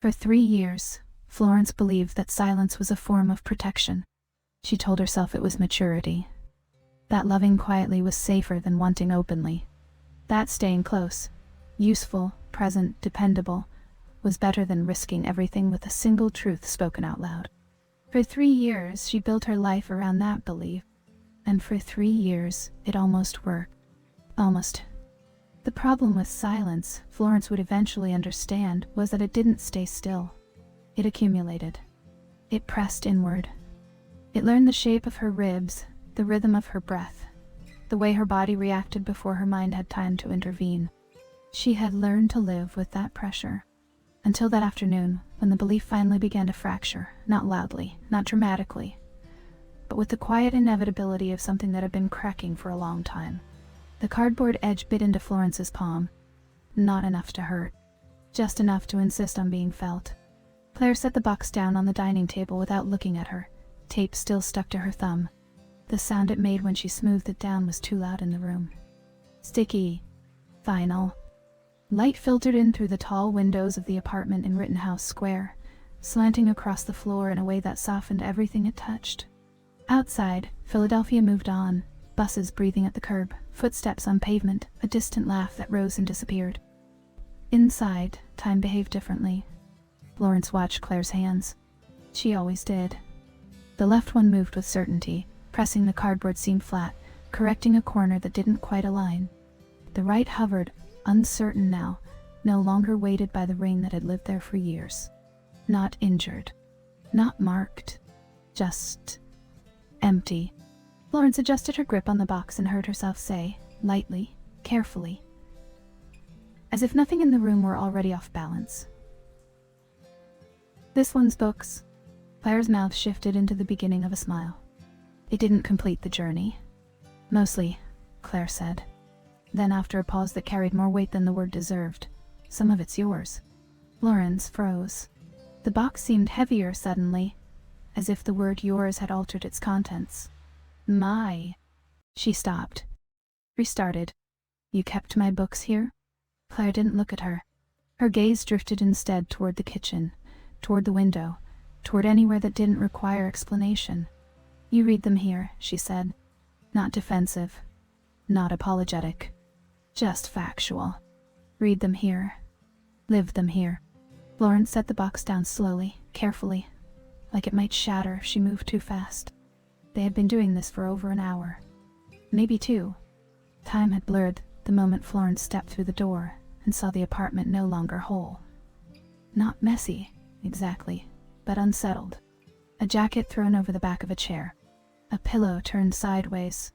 For 3 years, Florence believed that silence was a form of protection. She told herself it was maturity. That loving quietly was safer than wanting openly. That staying close, useful, present, dependable, was better than risking everything with a single truth spoken out loud. For 3 years, she built her life around that belief. And for 3 years, it almost worked. Almost. The problem with silence, Florence would eventually understand, was that it didn't stay still. It accumulated. It pressed inward. It learned the shape of her ribs, the rhythm of her breath, the way her body reacted before her mind had time to intervene. She had learned to live with that pressure. Until that afternoon, when the belief finally began to fracture, not loudly, not dramatically, but with the quiet inevitability of something that had been cracking for a long time. The cardboard edge bit into Florence's palm. Not enough to hurt. Just enough to insist on being felt. Claire set the box down on the dining table without looking at her, tape still stuck to her thumb. The sound it made when she smoothed it down was too loud in the room. Sticky. Final. Light filtered in through the tall windows of the apartment in Rittenhouse Square, slanting across the floor in a way that softened everything it touched. Outside, Philadelphia moved on. Buses breathing at the curb, footsteps on pavement, a distant laugh that rose and disappeared. Inside, time behaved differently. Florence watched Claire's hands. She always did. The left one moved with certainty, pressing the cardboard seam flat, correcting a corner that didn't quite align. The right hovered, uncertain now, no longer weighted by the ring that had lived there for years. Not injured. Not marked. Just empty. Florence adjusted her grip on the box and heard herself say, lightly, carefully, as if nothing in the room were already off balance. This one's books. Claire's mouth shifted into the beginning of a smile. It didn't complete the journey. Mostly, Claire said. Then after a pause that carried more weight than the word deserved, some of it's yours. Florence froze. The box seemed heavier suddenly, as if the word yours had altered its contents. My. She stopped. Restarted. You kept my books here? Claire didn't look at her. Her gaze drifted instead toward the kitchen, toward the window, toward anywhere that didn't require explanation. You read them here, she said. Not defensive. Not apologetic. Just factual. Read them here. Live them here. Florence set the box down slowly, carefully, like it might shatter if she moved too fast. They had been doing this for over an hour. Maybe 2. Time had blurred the moment Florence stepped through the door and saw the apartment no longer whole. Not messy, exactly, but unsettled. A jacket thrown over the back of a chair. A pillow turned sideways.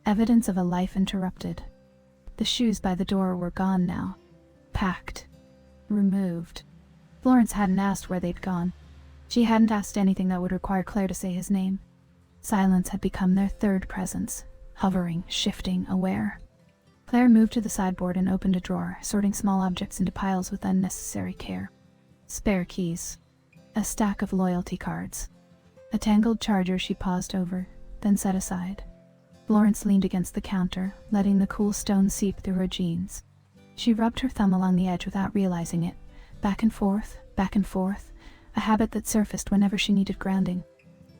Evidence of a life interrupted. The shoes by the door were gone now. Packed. Removed. Florence hadn't asked where they'd gone. She hadn't asked anything that would require Claire to say his name. Silence had become their third presence, hovering, shifting, aware. Claire moved to the sideboard and opened a drawer, sorting small objects into piles with unnecessary care. Spare keys. A stack of loyalty cards. A tangled charger she paused over, then set aside. Florence leaned against the counter, letting the cool stone seep through her jeans. She rubbed her thumb along the edge without realizing it, back and forth, a habit that surfaced whenever she needed grounding.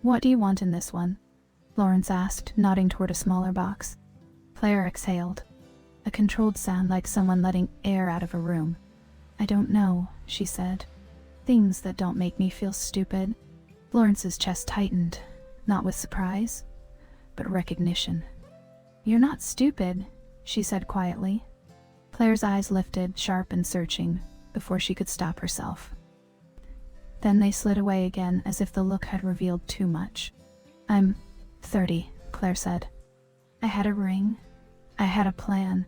What do you want in this one? Florence asked, nodding toward a smaller box. Claire exhaled. A controlled sound like someone letting air out of a room. I don't know, she said. Things that don't make me feel stupid. Florence's chest tightened, not with surprise, but recognition. You're not stupid, she said quietly. Claire's eyes lifted, sharp and searching, before she could stop herself. Then they slid away again, as if the look had revealed too much. I'm 30, Claire said. I had a ring. I had a plan.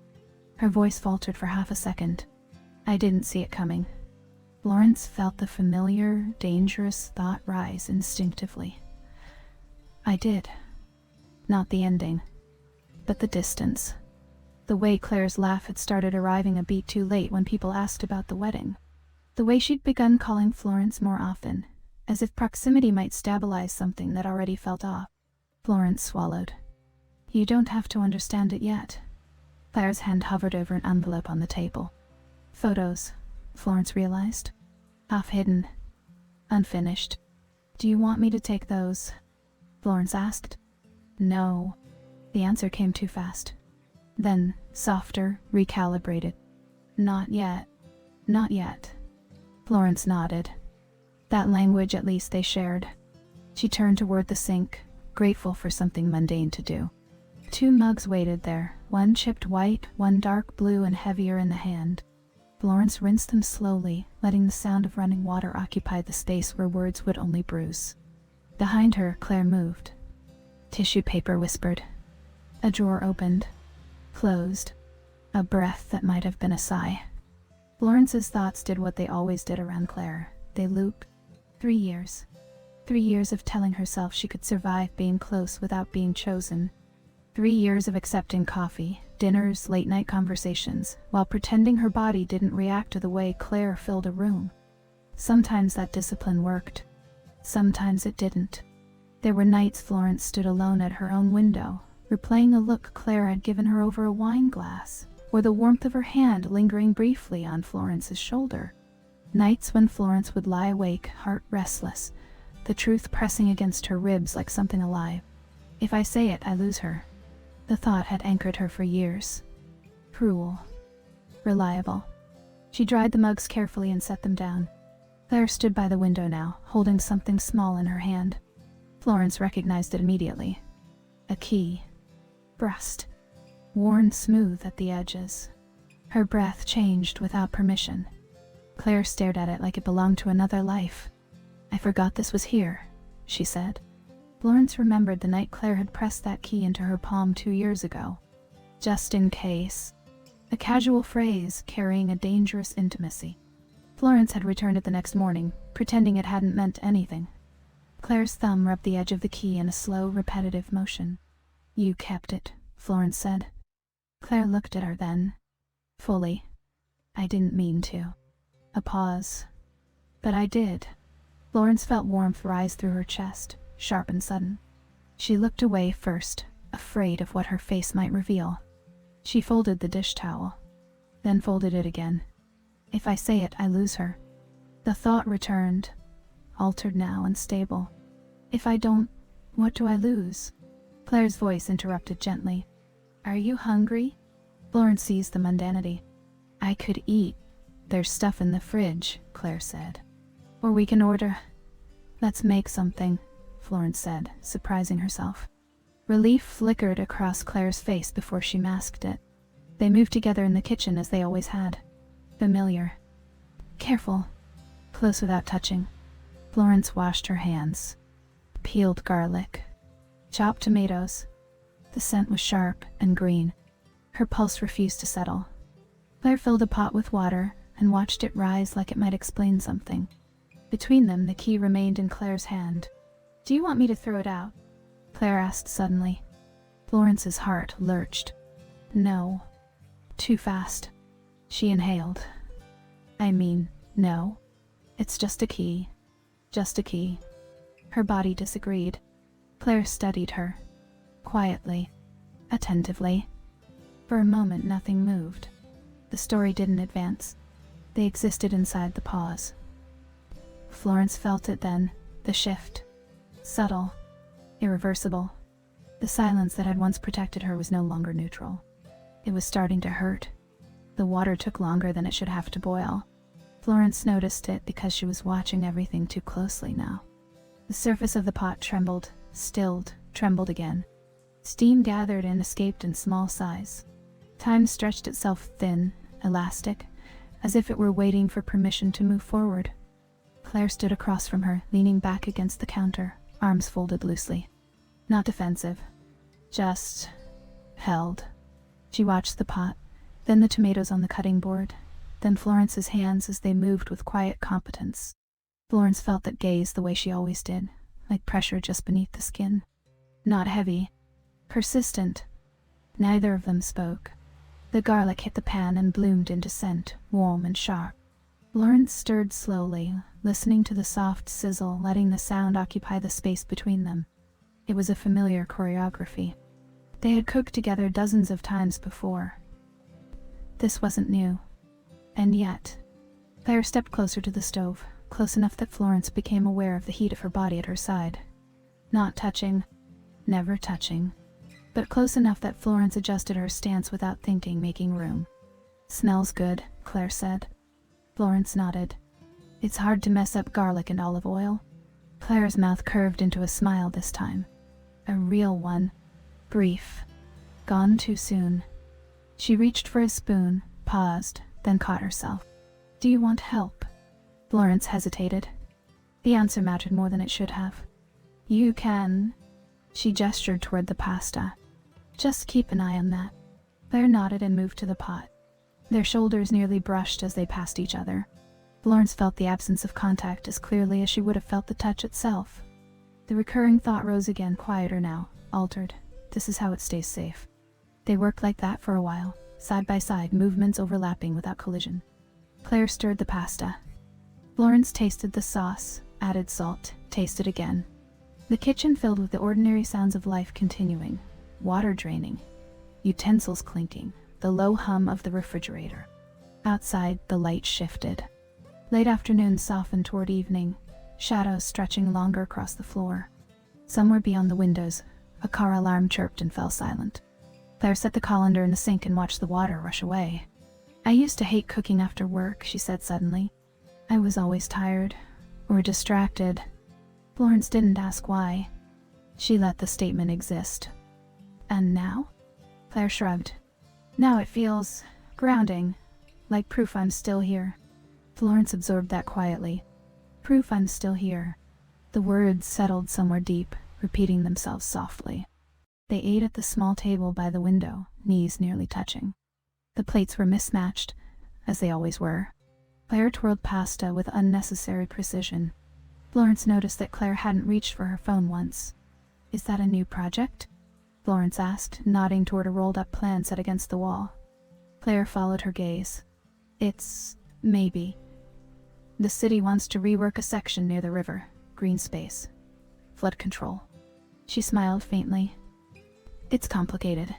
Her voice faltered for half a second. I didn't see it coming. Florence felt the familiar, dangerous thought rise instinctively. I did. Not the ending, but the distance. The way Claire's laugh had started arriving a beat too late when people asked about the wedding. The way she'd begun calling Florence more often, as if proximity might stabilize something that already felt off. Florence swallowed. You don't have to understand it yet. Claire's hand hovered over an envelope on the table. Photos, Florence realized. half-hidden, unfinished. "Do you want me to take those?" Florence asked. "No." The answer came too fast. Then, softer, recalibrated. "Not yet. Not yet." Florence nodded. That language at least they shared. She turned toward the sink, grateful for something mundane to do. 2 mugs waited there, one chipped white, one dark blue and heavier in the hand. Florence rinsed them slowly, letting the sound of running water occupy the space where words would only bruise. Behind her, Claire moved. Tissue paper whispered. A drawer opened. Closed. A breath that might have been a sigh. Florence's thoughts did what they always did around Claire. They looped. 3 years. 3 years of telling herself she could survive being close without being chosen. 3 years of accepting coffee, dinners, late-night conversations, while pretending her body didn't react to the way Claire filled a room. Sometimes that discipline worked. Sometimes it didn't. There were nights Florence stood alone at her own window, replaying a look Claire had given her over a wine glass, or the warmth of her hand lingering briefly on Florence's shoulder. Nights when Florence would lie awake, heart restless, the truth pressing against her ribs like something alive. If I say it, I lose her. The thought had anchored her for years. Cruel. Reliable. She dried the mugs carefully and set them down. Claire stood by the window now, holding something small in her hand. Florence recognized it immediately. A key. Brushed. Worn smooth at the edges. Her breath changed without permission. Claire stared at it like it belonged to another life. "I forgot this was here," she said. Florence remembered the night Claire had pressed that key into her palm 2 years ago. Just in case. A casual phrase carrying a dangerous intimacy. Florence had returned it the next morning, pretending it hadn't meant anything. Claire's thumb rubbed the edge of the key in a slow, repetitive motion. "You kept it," Florence said. Claire looked at her then. Fully. "I didn't mean to." A pause. "But I did." Florence felt warmth rise through her chest, sharp and sudden. She looked away first, afraid of what her face might reveal. She folded the dish towel, then folded it again. "If I say it, I lose her." The thought returned, altered now, unstable. "If I don't, what do I lose?" Claire's voice interrupted gently. "Are you hungry?" Florence seized the mundanity. "I could eat. There's stuff in the fridge," Claire said. "Or we can order." "Let's make something," Florence said, surprising herself. Relief flickered across Claire's face before she masked it. They moved together in the kitchen as they always had. Familiar. Careful. Close without touching. Florence washed her hands. Peeled garlic. Chopped tomatoes. The scent was sharp and green. Her pulse refused to settle. Claire filled a pot with water and watched it rise like it might explain something. Between them, the key remained in Claire's hand. "Do you want me to throw it out?" Claire asked suddenly. Florence's heart lurched. "No." Too fast. She inhaled. "I mean, no. It's just a key. Just a key." Her body disagreed. Claire studied her. Quietly. Attentively. For a moment, nothing moved. The story didn't advance. They existed inside the pause. Florence felt it then, the shift. Subtle. Irreversible. The silence that had once protected her was no longer neutral. It was starting to hurt. The water took longer than it should have to boil. Florence noticed it because she was watching everything too closely now. The surface of the pot trembled, stilled, trembled again. Steam gathered and escaped in small sighs. Time stretched itself thin, elastic, as if it were waiting for permission to move forward. Claire stood across from her, leaning back against the counter, arms folded loosely. Not defensive. Just held. She watched the pot, then the tomatoes on the cutting board, then Florence's hands as they moved with quiet competence. Florence felt that gaze the way she always did, like pressure just beneath the skin. Not heavy. Persistent. Neither of them spoke. The garlic hit the pan and bloomed into scent, warm and sharp. Florence stirred slowly, listening to the soft sizzle, letting the sound occupy the space between them. It was a familiar choreography. They had cooked together dozens of times before. This wasn't new. And yet, Claire stepped closer to the stove, close enough that Florence became aware of the heat of her body at her side. Not touching, never touching, but close enough that Florence adjusted her stance without thinking, making room. "Smells good," Claire said. Florence nodded. "It's hard to mess up garlic and olive oil." Claire's mouth curved into a smile this time. A real one. Brief. Gone too soon. She reached for a spoon, paused, then caught herself. "Do you want help?" Florence hesitated. The answer mattered more than it should have. "You can." She gestured toward the pasta. "Just keep an eye on that." Claire nodded and moved to the pot. Their shoulders nearly brushed as they passed each other. Florence felt the absence of contact as clearly as she would have felt the touch itself. The recurring thought rose again, quieter now, altered. This is how it stays safe. They worked like that for a while, side by side, movements overlapping without collision. Claire stirred the pasta. Florence tasted the sauce, added salt, tasted again. The kitchen filled with the ordinary sounds of life continuing. Water draining, utensils clinking, the low hum of the refrigerator. Outside, the light shifted. Late afternoon softened toward evening, shadows stretching longer across the floor. Somewhere beyond the windows, a car alarm chirped and fell silent. Claire set the colander in the sink and watched the water rush away. "I used to hate cooking after work," she said suddenly. "I was always tired, or distracted." Florence didn't ask why. She let the statement exist. "And now?" Claire shrugged. "Now it feels grounding, like proof I'm still here." Florence absorbed that quietly. Proof I'm still here. The words settled somewhere deep, repeating themselves softly. They ate at the small table by the window, knees nearly touching. The plates were mismatched, as they always were. Claire twirled pasta with unnecessary precision. Florence noticed that Claire hadn't reached for her phone once. "Is that a new project?" Florence asked, nodding toward a rolled-up plan set against the wall. Claire followed her gaze. "It's maybe. The city wants to rework a section near the river. Green space. Flood control." She smiled faintly. "It's complicated."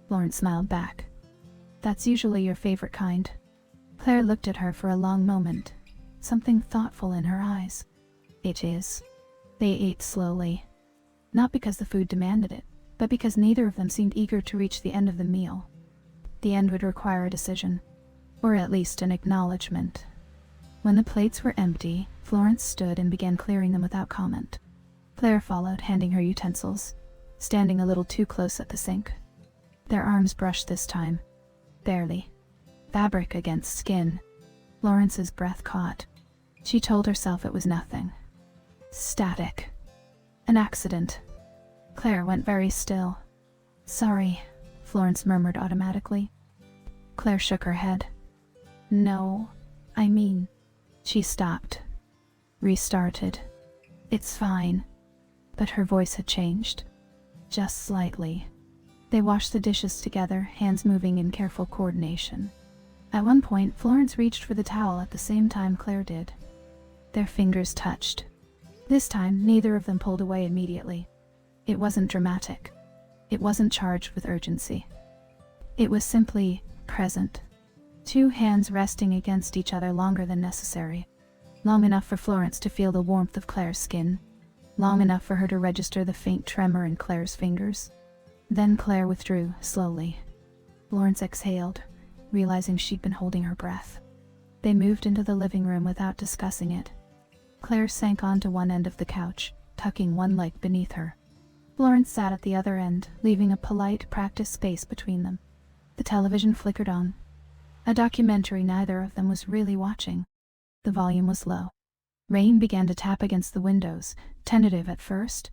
Florence smiled back. "That's usually your favorite kind." Claire looked at her for a long moment, something thoughtful in her eyes. "It is." They ate slowly. Not because the food demanded it, but because neither of them seemed eager to reach the end of the meal. The end would require a decision, or at least an acknowledgement. When the plates were empty, Florence stood and began clearing them without comment. Claire followed, handing her utensils, standing a little too close at the sink. Their arms brushed this time. Barely. Fabric against skin. Florence's breath caught. She told herself it was nothing. Static. An accident. Claire went very still. "Sorry," Florence murmured automatically. Claire shook her head. "No, I mean..." She stopped. Restarted. "It's fine." But her voice had changed. Just slightly. They washed the dishes together, hands moving in careful coordination. At one point, Florence reached for the towel at the same time Claire did. Their fingers touched. This time, neither of them pulled away immediately. It wasn't dramatic. It wasn't charged with urgency. It was simply present. Two hands resting against each other longer than necessary. Long enough for Florence to feel the warmth of Claire's skin. Long enough for her to register the faint tremor in Claire's fingers. Then Claire withdrew, slowly. Florence exhaled, realizing she'd been holding her breath. They moved into the living room without discussing it. Claire sank onto one end of the couch, tucking one leg beneath her. Florence sat at the other end, leaving a polite, practiced space between them. The television flickered on. A documentary neither of them was really watching. The volume was low. Rain began to tap against the windows, tentative at first,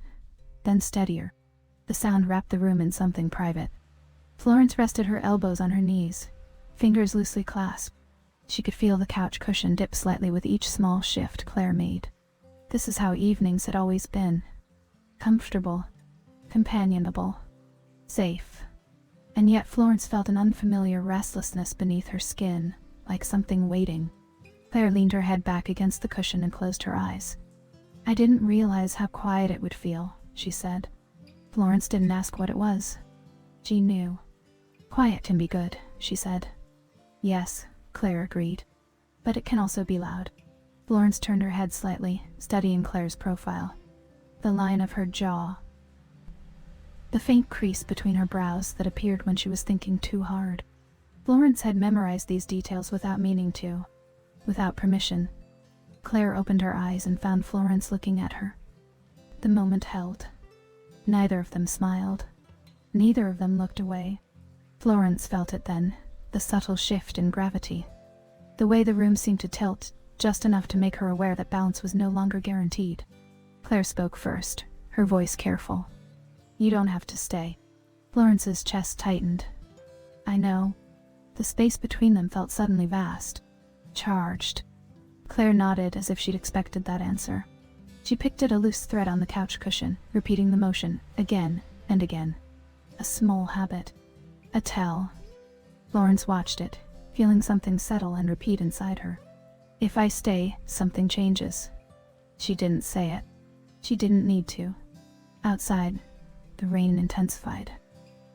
then steadier. The sound wrapped the room in something private. Florence rested her elbows on her knees, fingers loosely clasped. She could feel the couch cushion dip slightly with each small shift Claire made. This is how evenings had always been. Comfortable, companionable, safe. And yet Florence felt an unfamiliar restlessness beneath her skin, like something waiting. Claire leaned her head back against the cushion and closed her eyes. "I didn't realize how quiet it would feel," she said. Florence didn't ask what it was. She knew. "Quiet can be good," she said. "Yes," Claire agreed. "But it can also be loud." Florence turned her head slightly, studying Claire's profile. The line of her jaw. The faint crease between her brows that appeared when she was thinking too hard. Florence had memorized these details without meaning to, without permission. Claire opened her eyes and found Florence looking at her. The moment held. Neither of them smiled. Neither of them looked away. Florence felt it then, the subtle shift in gravity. The way the room seemed to tilt, just enough to make her aware that balance was no longer guaranteed. Claire spoke first, her voice careful. "You don't have to stay." Florence's chest tightened. "I know." The space between them felt suddenly vast. Charged. Claire nodded as if she'd expected that answer. She picked at a loose thread on the couch cushion, repeating the motion, again and again. A small habit. A tell. Florence watched it, feeling something settle and repeat inside her. "If I stay, something changes." She didn't say it. She didn't need to. Outside, the rain intensified.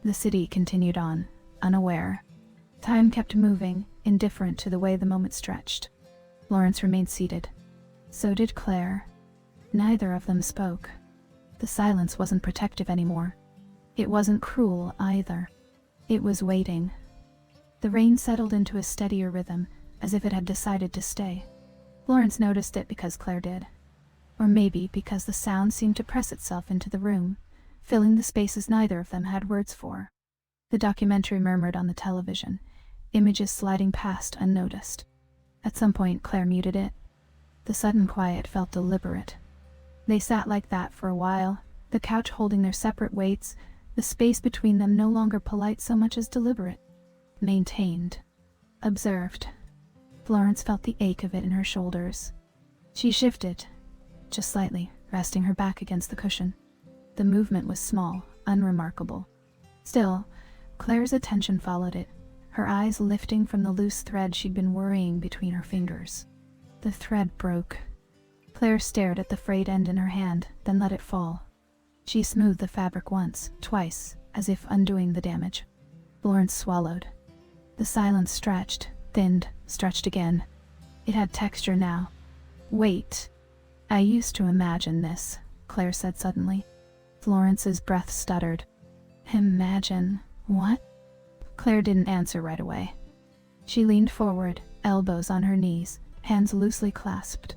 The city continued on, unaware. Time kept moving, indifferent to the way the moment stretched. Florence remained seated. So did Claire. Neither of them spoke. The silence wasn't protective anymore. It wasn't cruel either. It was waiting. The rain settled into a steadier rhythm, as if it had decided to stay. Florence noticed it because Claire did. Or maybe because the sound seemed to press itself into the room, filling the spaces neither of them had words for. The documentary murmured on the television, images sliding past unnoticed. At some point, Claire muted it. The sudden quiet felt deliberate. They sat like that for a while, the couch holding their separate weights, the space between them no longer polite so much as deliberate. Maintained. Observed. Florence felt the ache of it in her shoulders. She shifted, just slightly, resting her back against the cushion. The movement was small, unremarkable. Still, Claire's attention followed it, her eyes lifting from the loose thread she'd been worrying between her fingers. The thread broke. Claire stared at the frayed end in her hand, then let it fall. She smoothed the fabric once, twice, as if undoing the damage. Florence swallowed. The silence stretched, thinned, stretched again. It had texture now. "Wait. I used to imagine this," Claire said suddenly. Florence's breath stuttered. "Imagine what?" Claire didn't answer right away. She leaned forward, elbows on her knees, hands loosely clasped.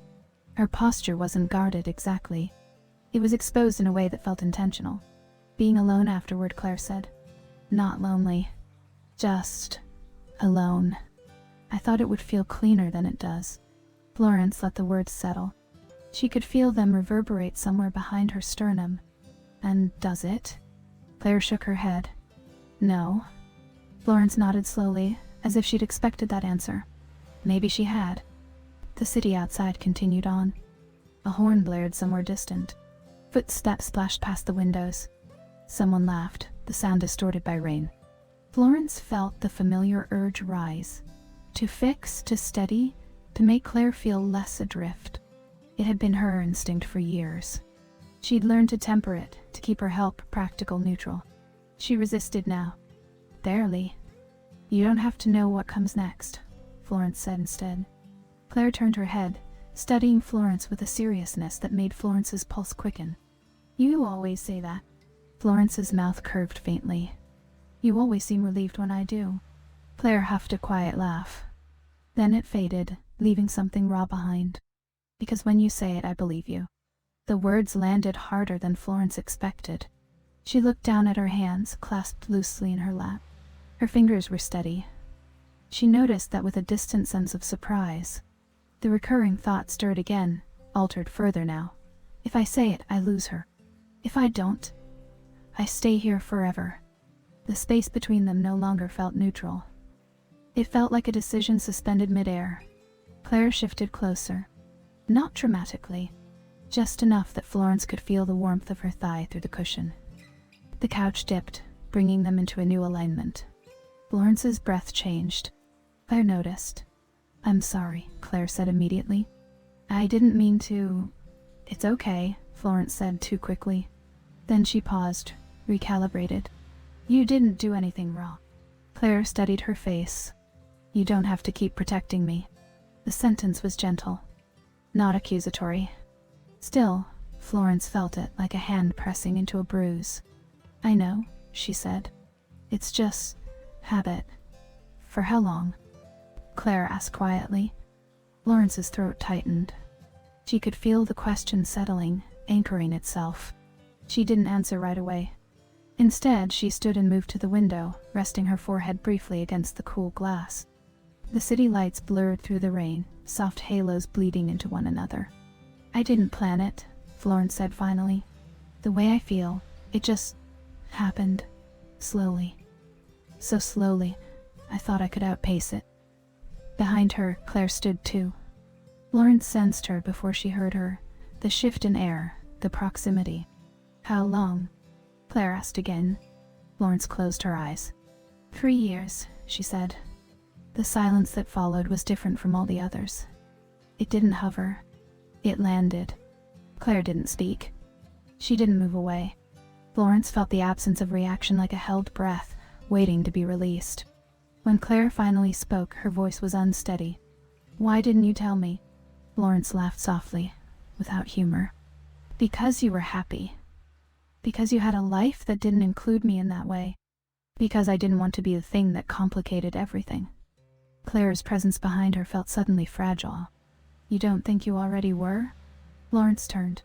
Her posture wasn't guarded exactly. It was exposed in a way that felt intentional. "Being alone afterward," Claire said. "Not lonely. Just alone. I thought it would feel cleaner than it does." Florence let the words settle. She could feel them reverberate somewhere behind her sternum. "And does it?" Claire shook her head. "No." Florence nodded slowly, as if she'd expected that answer. Maybe she had. The city outside continued on. A horn blared somewhere distant. Footsteps splashed past the windows. Someone laughed, the sound distorted by rain. Florence felt the familiar urge rise. To fix, to steady, to make Claire feel less adrift. It had been her instinct for years. She'd learned to temper it, to keep her help practical neutral. She resisted now. Barely. "You don't have to know what comes next," Florence said instead. Claire turned her head, studying Florence with a seriousness that made Florence's pulse quicken. "You always say that." Florence's mouth curved faintly. "You always seem relieved when I do." Claire huffed a quiet laugh. Then it faded, leaving something raw behind. "Because when you say it, I believe you." The words landed harder than Florence expected. She looked down at her hands, clasped loosely in her lap. Her fingers were steady. She noticed that with a distant sense of surprise. The recurring thought stirred again, altered further now. "If I say it, I lose her. If I don't, I stay here forever." The space between them no longer felt neutral. It felt like a decision suspended midair. Claire shifted closer. Not dramatically. Just enough that Florence could feel the warmth of her thigh through the cushion. The couch dipped, bringing them into a new alignment. Florence's breath changed. Claire noticed. "I'm sorry," Claire said immediately. "I didn't mean to—" "It's okay," Florence said too quickly. Then she paused, recalibrated. "You didn't do anything wrong." Claire studied her face. "You don't have to keep protecting me." The sentence was gentle. not accusatory. Still, Florence felt it like a hand pressing into a bruise. "I know," she said. "It's just habit." "For how long?" Claire asked quietly. Florence's throat tightened. She could feel the question settling, anchoring itself. She didn't answer right away. Instead, she stood and moved to the window, resting her forehead briefly against the cool glass. The city lights blurred through the rain, soft halos bleeding into one another. "I didn't plan it," Florence said finally. "The way I feel, it just happened. Slowly. So slowly, I thought I could outpace it." Behind her, Claire stood too. Florence sensed her before she heard her, the shift in air, the proximity. "How long?" Claire asked again. Florence closed her eyes. 3 years, she said. The silence that followed was different from all the others. It didn't hover. It landed. Claire didn't speak. She didn't move away. Florence felt the absence of reaction like a held breath, waiting to be released. When Claire finally spoke, her voice was unsteady. "Why didn't you tell me?" Florence laughed softly, without humor. "Because you were happy. Because you had a life that didn't include me in that way. Because I didn't want to be the thing that complicated everything." Claire's presence behind her felt suddenly fragile. "You don't think you already were?" Florence turned.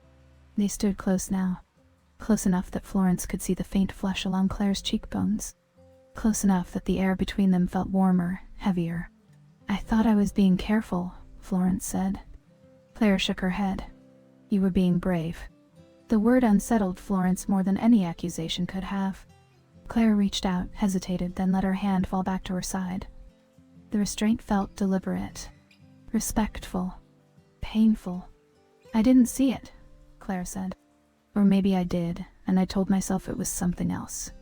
They stood close now. Close enough that Florence could see the faint flush along Claire's cheekbones. Close enough that the air between them felt warmer, heavier. "I thought I was being careful," Florence said. Claire shook her head. "You were being brave." The word unsettled Florence more than any accusation could have. Claire reached out, hesitated, then let her hand fall back to her side. The restraint felt deliberate, respectful, painful. "I didn't see it," Claire said. "Or maybe I did, and I told myself it was something else.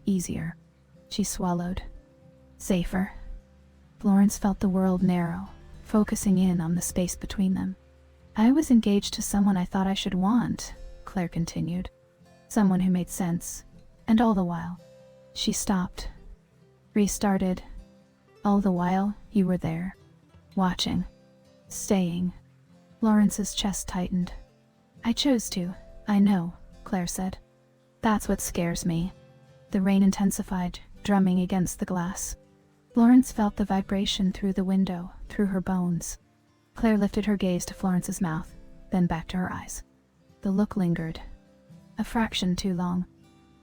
Easier." She swallowed. "Safer." Florence felt the world narrow, focusing in on the space between them. "I was engaged to someone I thought I should want," Claire continued. "Someone who made sense. And all the while..." She stopped. Restarted. "All the while, you were there. Watching. Staying." Florence's chest tightened. "I chose to, I know," Claire said. "That's what scares me." The rain intensified, drumming against the glass. Florence felt the vibration through the window, through her bones. Claire lifted her gaze to Florence's mouth, then back to her eyes. The look lingered. A fraction too long.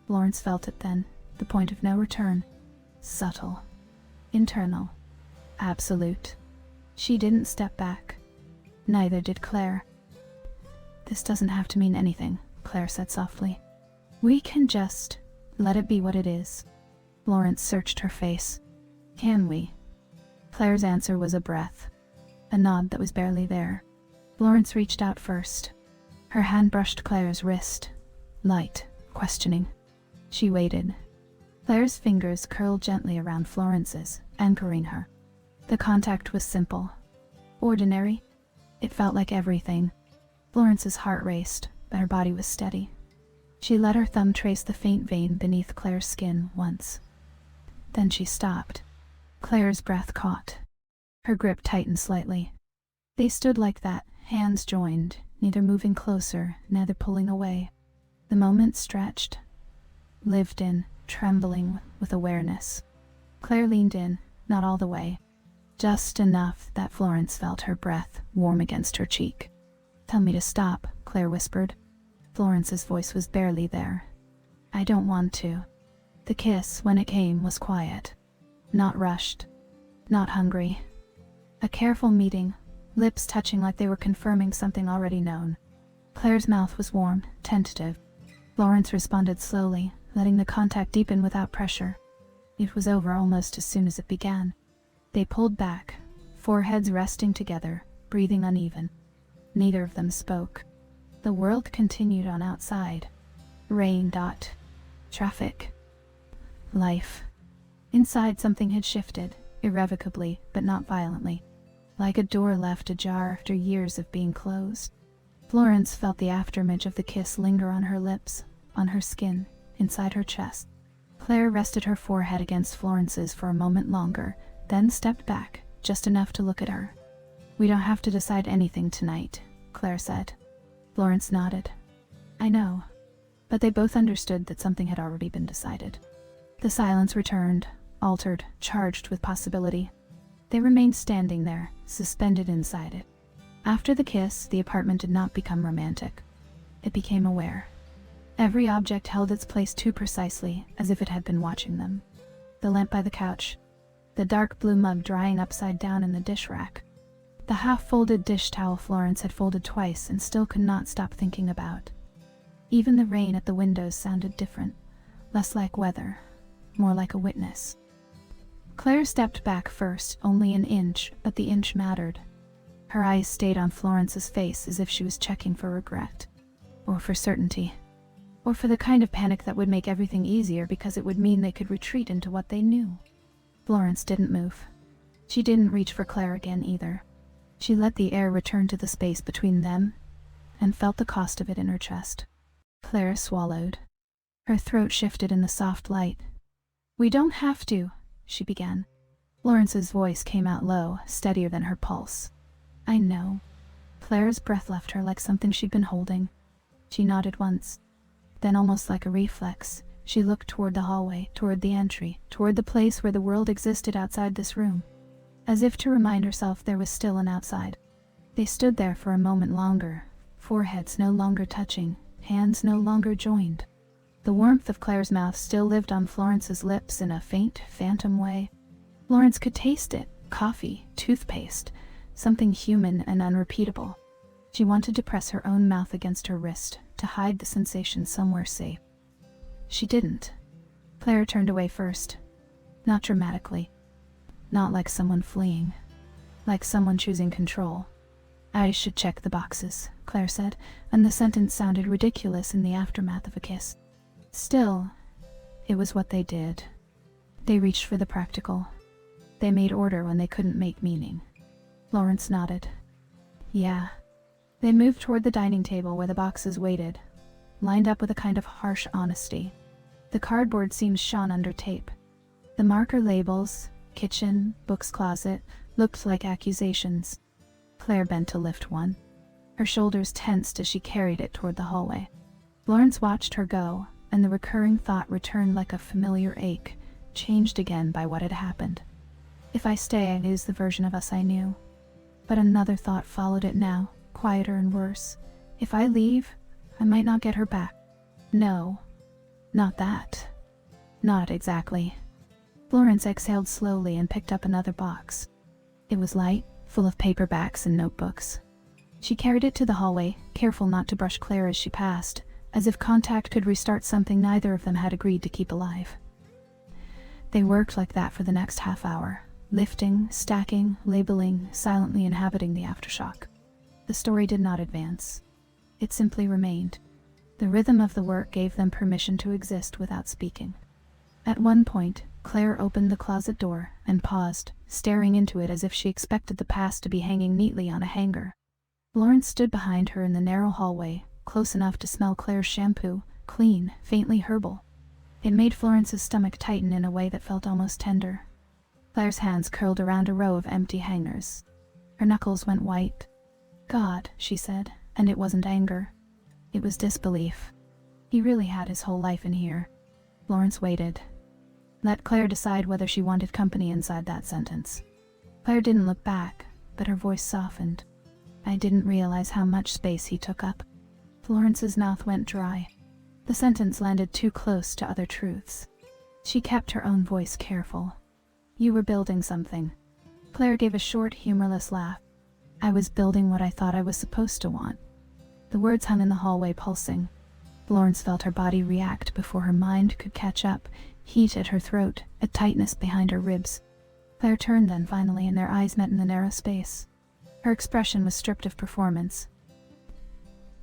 Florence felt it then, the point of no return. Subtle. Internal. Absolute. She didn't step back. Neither did Claire. "This doesn't have to mean anything," Claire said softly. "We can just let it be what it is." Florence searched her face. "Can we?" Claire's answer was a breath. A nod that was barely there. Florence reached out first. Her hand brushed Claire's wrist. Light, questioning. She waited. Claire's fingers curled gently around Florence's, anchoring her. The contact was simple. Ordinary. It felt like everything. Florence's heart raced, but her body was steady. She let her thumb trace the faint vein beneath Claire's skin once. Then she stopped. Claire's breath caught. Her grip tightened slightly. They stood like that, hands joined, neither moving closer, neither pulling away. The moment stretched. Lived in, trembling with awareness. Claire leaned in, not all the way. Just enough that Florence felt her breath warm against her cheek. "Tell me to stop," Claire whispered. Florence's voice was barely there. "I don't want to." The kiss, when it came, was quiet. Not rushed. Not hungry. A careful meeting, lips touching like they were confirming something already known. Claire's mouth was warm, tentative. Florence responded slowly, letting the contact deepen without pressure. It was over almost as soon as it began. They pulled back, foreheads resting together, breathing uneven. Neither of them spoke. The world continued on outside. Rain. Traffic. Life. Inside, something had shifted, irrevocably, but not violently. Like a door left ajar after years of being closed. Florence felt the afterimage of the kiss linger on her lips, on her skin, inside her chest. Claire rested her forehead against Florence's for a moment longer, then stepped back, just enough to look at her. "We don't have to decide anything tonight," Claire said. Florence nodded. "I know." But they both understood that something had already been decided. The silence returned, altered, charged with possibility. They remained standing there, suspended inside it. After the kiss, the apartment did not become romantic. It became aware. Every object held its place too precisely, as if it had been watching them. The lamp by the couch, the dark blue mug drying upside down in the dish rack, the half-folded dish towel Florence had folded twice and still could not stop thinking about. Even the rain at the windows sounded different, less like weather, more like a witness. Claire stepped back first, only an inch, but the inch mattered. Her eyes stayed on Florence's face as if she was checking for regret, or for certainty, or for the kind of panic that would make everything easier because it would mean they could retreat into what they knew. Florence didn't move. She didn't reach for Claire again either. She let the air return to the space between them and felt the cost of it in her chest. Claire swallowed. Her throat shifted in the soft light. "We don't have to," she began. Florence's voice came out low, steadier than her pulse. "I know." Claire's breath left her like something she'd been holding. She nodded once. Then, almost like a reflex, she looked toward the hallway, toward the entry, toward the place where the world existed outside this room, as if to remind herself there was still an outside. They stood there for a moment longer, foreheads no longer touching, hands no longer joined. The warmth of Claire's mouth still lived on Florence's lips in a faint, phantom way. Florence could taste it, coffee, toothpaste, something human and unrepeatable. She wanted to press her own mouth against her wrist, to hide the sensation somewhere safe. She didn't. Claire turned away first. Not dramatically. Not like someone fleeing. Like someone choosing control. "I should check the boxes," Claire said, and the sentence sounded ridiculous in the aftermath of a kiss. Still, it was what they did. They reached for the practical. They made order when they couldn't make meaning. Florence nodded. "Yeah." They moved toward the dining table where the boxes waited, lined up with a kind of harsh honesty. The cardboard seams shone under tape. The marker labels, kitchen, books closet, looked like accusations. Claire bent to lift one. Her shoulders tensed as she carried it toward the hallway. Florence watched her go, and the recurring thought returned like a familiar ache, changed again by what had happened. If I stay, I lose the version of us I knew. But another thought followed it now, quieter and worse. If I leave, I might not get her back. No, not that. Not exactly. Florence exhaled slowly and picked up another box. It was light, full of paperbacks and notebooks. She carried it to the hallway, careful not to brush Claire as she passed, as if contact could restart something neither of them had agreed to keep alive. They worked like that for the next half hour, lifting, stacking, labeling, silently inhabiting the aftershock. The story did not advance. It simply remained. The rhythm of the work gave them permission to exist without speaking. At one point, Claire opened the closet door and paused, staring into it as if she expected the past to be hanging neatly on a hanger. Florence stood behind her in the narrow hallway, close enough to smell Claire's shampoo, clean, faintly herbal. It made Florence's stomach tighten in a way that felt almost tender. Claire's hands curled around a row of empty hangers. Her knuckles went white. "God," she said, and it wasn't anger. It was disbelief. He really had his whole life in here. Florence waited. Let Claire decide whether she wanted company inside that sentence. Claire didn't look back, but her voice softened. "I didn't realize how much space he took up." Florence's mouth went dry. The sentence landed too close to other truths. She kept her own voice careful. "You were building something." Claire gave a short, humorless laugh. "I was building what I thought I was supposed to want." The words hung in the hallway, pulsing. Florence felt her body react before her mind could catch up, heat at her throat, a tightness behind her ribs. Claire turned then, finally, and their eyes met in the narrow space. Her expression was stripped of performance.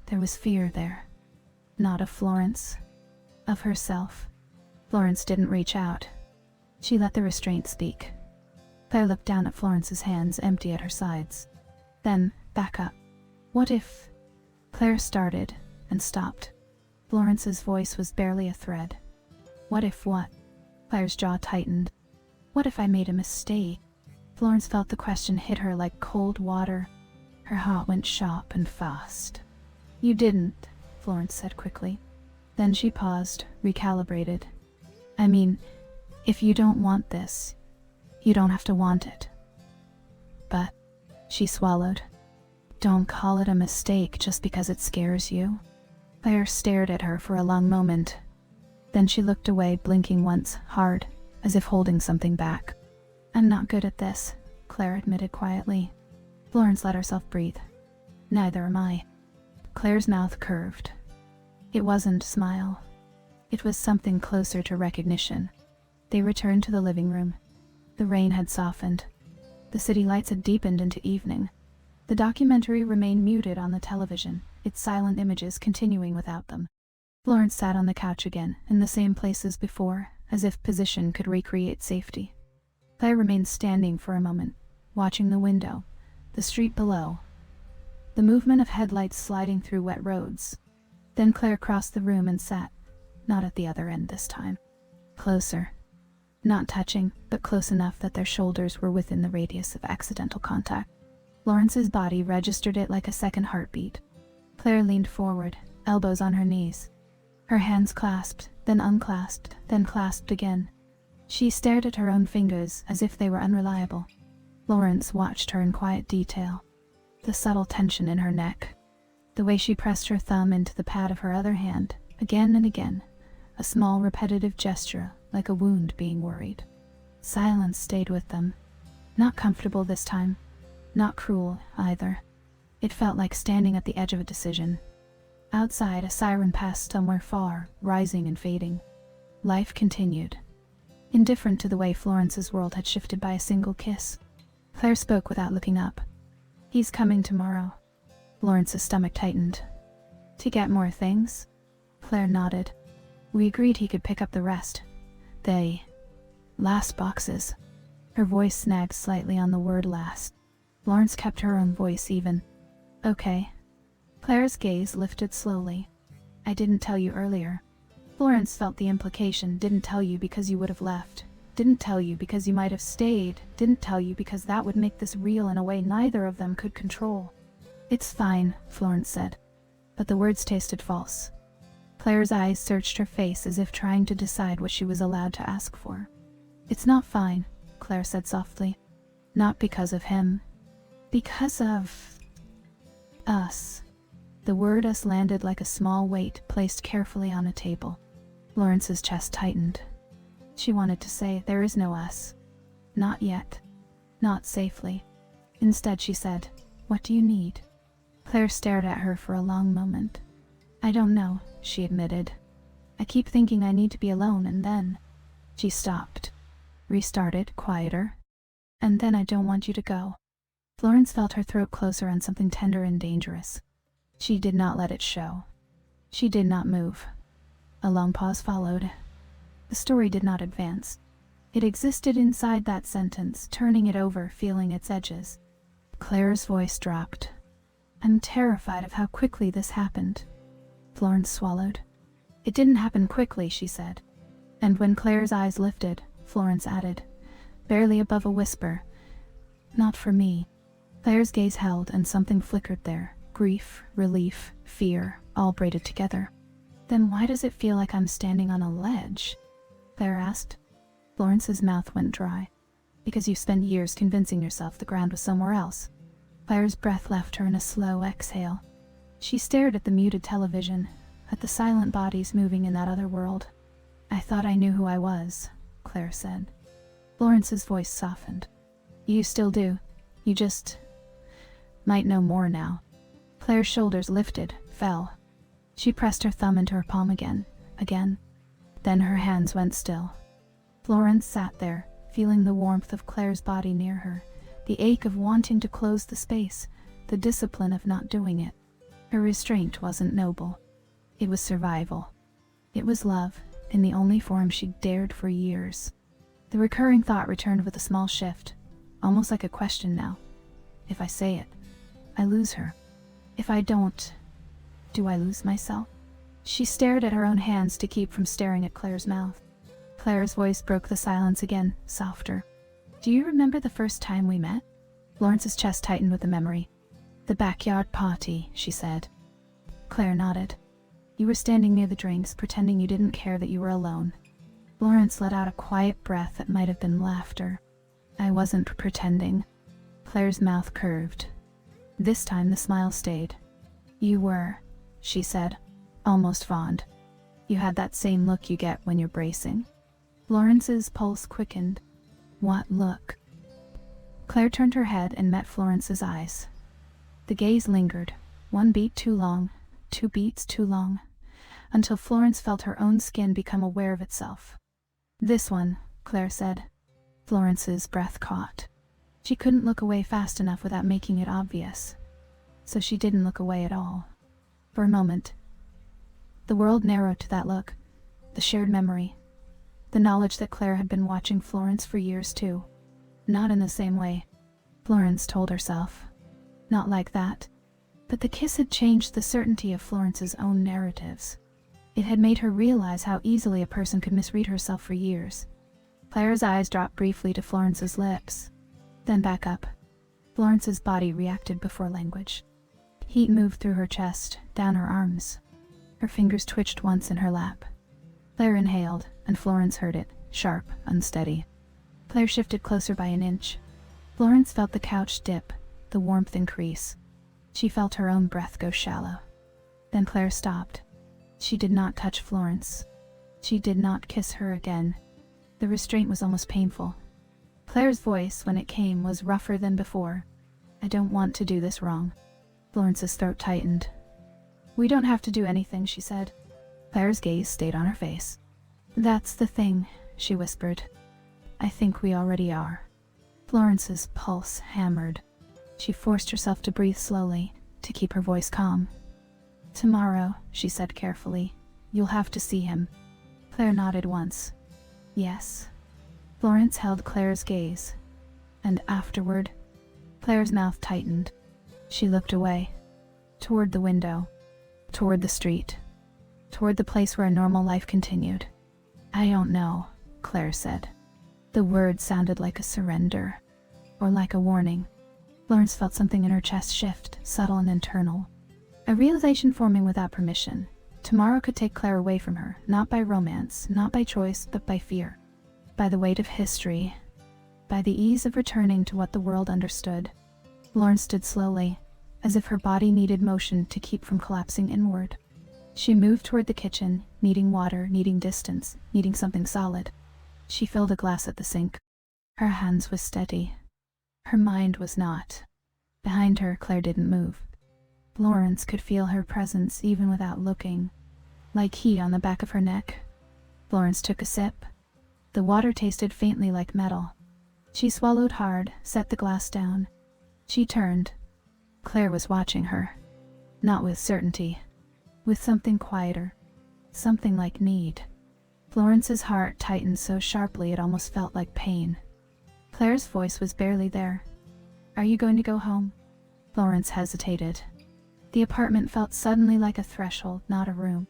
There was fear there. Not of Florence. Of herself. Florence didn't reach out. She let the restraint speak. Claire looked down at Florence's hands, empty at her sides. Then, back up. "What if—" Claire started, and stopped. Florence's voice was barely a thread. "What if what?" Claire's jaw tightened. "What if I made a mistake? Florence felt the question hit her like cold water. Her heart went sharp and fast. "You didn't," Florence said quickly. Then she paused, recalibrated. "I mean, if you don't want this, you don't have to want it." "But," she swallowed. "Don't call it a mistake just because it scares you." Claire stared at her for a long moment. Then she looked away, blinking once, hard, as if holding something back. "I'm not good at this," Claire admitted quietly. Florence let herself breathe. "Neither am I." Claire's mouth curved. It wasn't a smile. It was something closer to recognition. They returned to the living room. The rain had softened. The city lights had deepened into evening. The documentary remained muted on the television, its silent images continuing without them. Florence sat on the couch again, in the same place as before, as if position could recreate safety. Claire remained standing for a moment, watching the window, the street below, the movement of headlights sliding through wet roads. Then Claire crossed the room and sat, not at the other end this time. Closer. Not touching, but close enough that their shoulders were within the radius of accidental contact. Florence's body registered it like a second heartbeat. Claire leaned forward, elbows on her knees. Her hands clasped, then unclasped, then clasped again. She stared at her own fingers as if they were unreliable. Florence watched her in quiet detail. The subtle tension in her neck. The way she pressed her thumb into the pad of her other hand, again and again. A small repetitive gesture, like a wound being worried. Silence stayed with them. Not comfortable this time. Not cruel, either. It felt like standing at the edge of a decision. Outside, a siren passed somewhere far, rising and fading. Life continued. Indifferent to the way Florence's world had shifted by a single kiss. Claire spoke without looking up. "He's coming tomorrow." Florence's stomach tightened. "To get more things?" Claire nodded. "We agreed he could pick up the rest. They last boxes." Her voice snagged slightly on the word last. Florence kept her own voice even. "Okay." Claire's gaze lifted slowly. "I didn't tell you earlier." Florence felt the implication. "Didn't tell you because you would have left. Didn't tell you because you might have stayed. Didn't tell you because that would make this real in a way neither of them could control." "It's fine," Florence said. But the words tasted false. Claire's eyes searched her face as if trying to decide what she was allowed to ask for. "It's not fine," Claire said softly. "Not because of him. Because of us." The word "us" landed like a small weight placed carefully on a table. Florence's chest tightened. She wanted to say, "There is no us. Not yet. Not safely." Instead she said, "What do you need?" Claire stared at her for a long moment. "I don't know," she admitted. "I keep thinking I need to be alone, and then..." She stopped. Restarted, quieter. "And then I don't want you to go." Florence felt her throat closer on something tender and dangerous. She did not let it show. She did not move. A long pause followed. The story did not advance. It existed inside that sentence, turning it over, feeling its edges. Claire's voice dropped. "I'm terrified of how quickly this happened." Florence swallowed. "It didn't happen quickly," she said. And when Claire's eyes lifted, Florence added, barely above a whisper, "Not for me." Claire's gaze held, and something flickered there. Grief, relief, fear, all braided together. "Then why does it feel like I'm standing on a ledge?" Claire asked. Florence's mouth went dry. "Because you spent years convincing yourself the ground was somewhere else." Claire's breath left her in a slow exhale. She stared at the muted television, at the silent bodies moving in that other world. "I thought I knew who I was," Claire said. Florence's voice softened. "You still do. You just might know more now." Claire's shoulders lifted, fell. She pressed her thumb into her palm again. Then her hands went still. Florence sat there, feeling the warmth of Claire's body near her, the ache of wanting to close the space, the discipline of not doing it. Her restraint wasn't noble. It was survival. It was love, in the only form she'd dared for years. The recurring thought returned with a small shift, almost like a question now. If I say it, I lose her. If I don't, do I lose myself? She stared at her own hands to keep from staring at Claire's mouth. Claire's voice broke the silence again, softer. Do you remember the first time we met? Florence's chest tightened with the memory. The backyard party, she said. Claire nodded. You were standing near the drinks, pretending you didn't care that you were alone. Florence let out a quiet breath that might have been laughter. I wasn't pretending. Claire's mouth curved. This time the smile stayed. You were, she said, almost fond. You had that same look you get when you're bracing. Florence's pulse quickened. What look? Claire turned her head and met Florence's eyes. The gaze lingered, one beat too long, 2 beats too long, until Florence felt her own skin become aware of itself. This one, Claire said. Florence's breath caught. She couldn't look away fast enough without making it obvious, so she didn't look away at all. For a moment, the world narrowed to that look, the shared memory, the knowledge that Claire had been watching Florence for years too. Not in the same way, Florence told herself. Not like that. But the kiss had changed the certainty of Florence's own narratives. It had made her realize how easily a person could misread herself for years. Claire's eyes dropped briefly to Florence's lips, then back up. Florence's body reacted before language. Heat moved through her chest, down her arms. Her fingers twitched once in her lap. Claire inhaled, and Florence heard it, sharp, unsteady. Claire shifted closer by an inch. Florence felt the couch dip, the warmth increase. She felt her own breath go shallow. Then Claire stopped. She did not touch Florence. She did not kiss her again. The restraint was almost painful. Claire's voice, when it came, was rougher than before. I don't want to do this wrong. Florence's throat tightened. We don't have to do anything, she said. Claire's gaze stayed on her face. That's the thing, she whispered. I think we already are. Florence's pulse hammered. She forced herself to breathe slowly, to keep her voice calm. Tomorrow, she said carefully, you'll have to see him. Claire nodded once. Yes. Florence held Claire's gaze. And afterward, Claire's mouth tightened. She looked away. Toward the window. Toward the street. Toward the place where a normal life continued. I don't know, Claire said. The word sounded like a surrender, or like a warning. Florence felt something in her chest shift, subtle and internal. A realization forming without permission. Tomorrow could take Claire away from her, not by romance, not by choice, but by fear. By the weight of history. By the ease of returning to what the world understood. Florence stood slowly, as if her body needed motion to keep from collapsing inward. She moved toward the kitchen, needing water, needing distance, needing something solid. She filled a glass at the sink. Her hands were steady. Her mind was not. Behind her, Claire didn't move. Florence could feel her presence even without looking, like heat on the back of her neck. Florence took a sip. The water tasted faintly like metal. She swallowed hard, set the glass down. She turned. Claire was watching her. Not with certainty. With something quieter. Something like need. Florence's heart tightened so sharply it almost felt like pain. Claire's voice was barely there. Are you going to go home? Florence hesitated. The apartment felt suddenly like a threshold, not a room.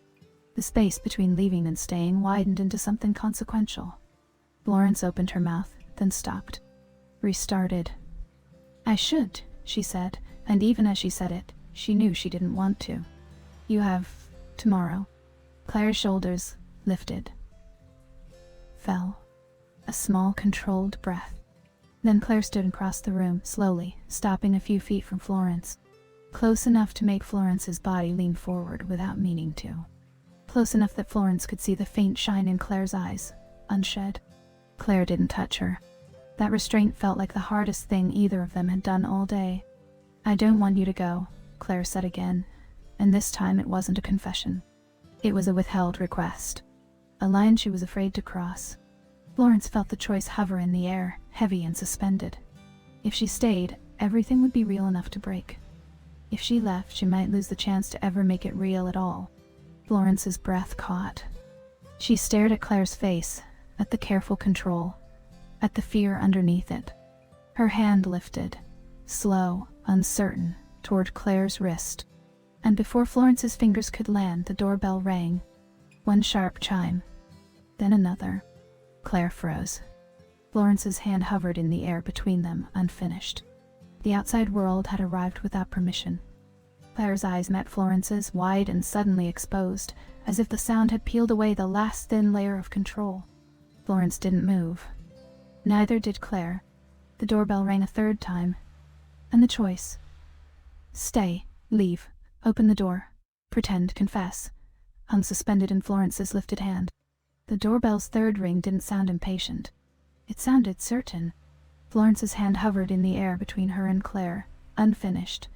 The space between leaving and staying widened into something consequential. Florence opened her mouth, then stopped. Restarted. I should, she said, and even as she said it, she knew she didn't want to. You have tomorrow. Claire's shoulders lifted. Fell. A small, controlled breath. Then Claire stood across the room, slowly, stopping a few feet from Florence. Close enough to make Florence's body lean forward without meaning to. Close enough that Florence could see the faint shine in Claire's eyes, unshed. Claire didn't touch her. That restraint felt like the hardest thing either of them had done all day. I don't want you to go, Claire said again, and this time it wasn't a confession. It was a withheld request. A line she was afraid to cross. Florence felt the choice hover in the air, heavy and suspended. If she stayed, everything would be real enough to break. If she left, she might lose the chance to ever make it real at all. Florence's breath caught. She stared at Claire's face, at the careful control, at the fear underneath it. Her hand lifted, slow, uncertain, toward Claire's wrist. And before Florence's fingers could land, the doorbell rang. One sharp chime, then another. Claire froze. Florence's hand hovered in the air between them, unfinished. The outside world had arrived without permission. Claire's eyes met Florence's, wide and suddenly exposed, as if the sound had peeled away the last thin layer of control. Florence didn't move. Neither did Claire. The doorbell rang a third time. And the choice. Stay, leave, open the door, pretend, confess, hung suspended in Florence's lifted hand. The doorbell's third ring didn't sound impatient. It sounded certain. Florence's hand hovered in the air between her and Claire, unfinished.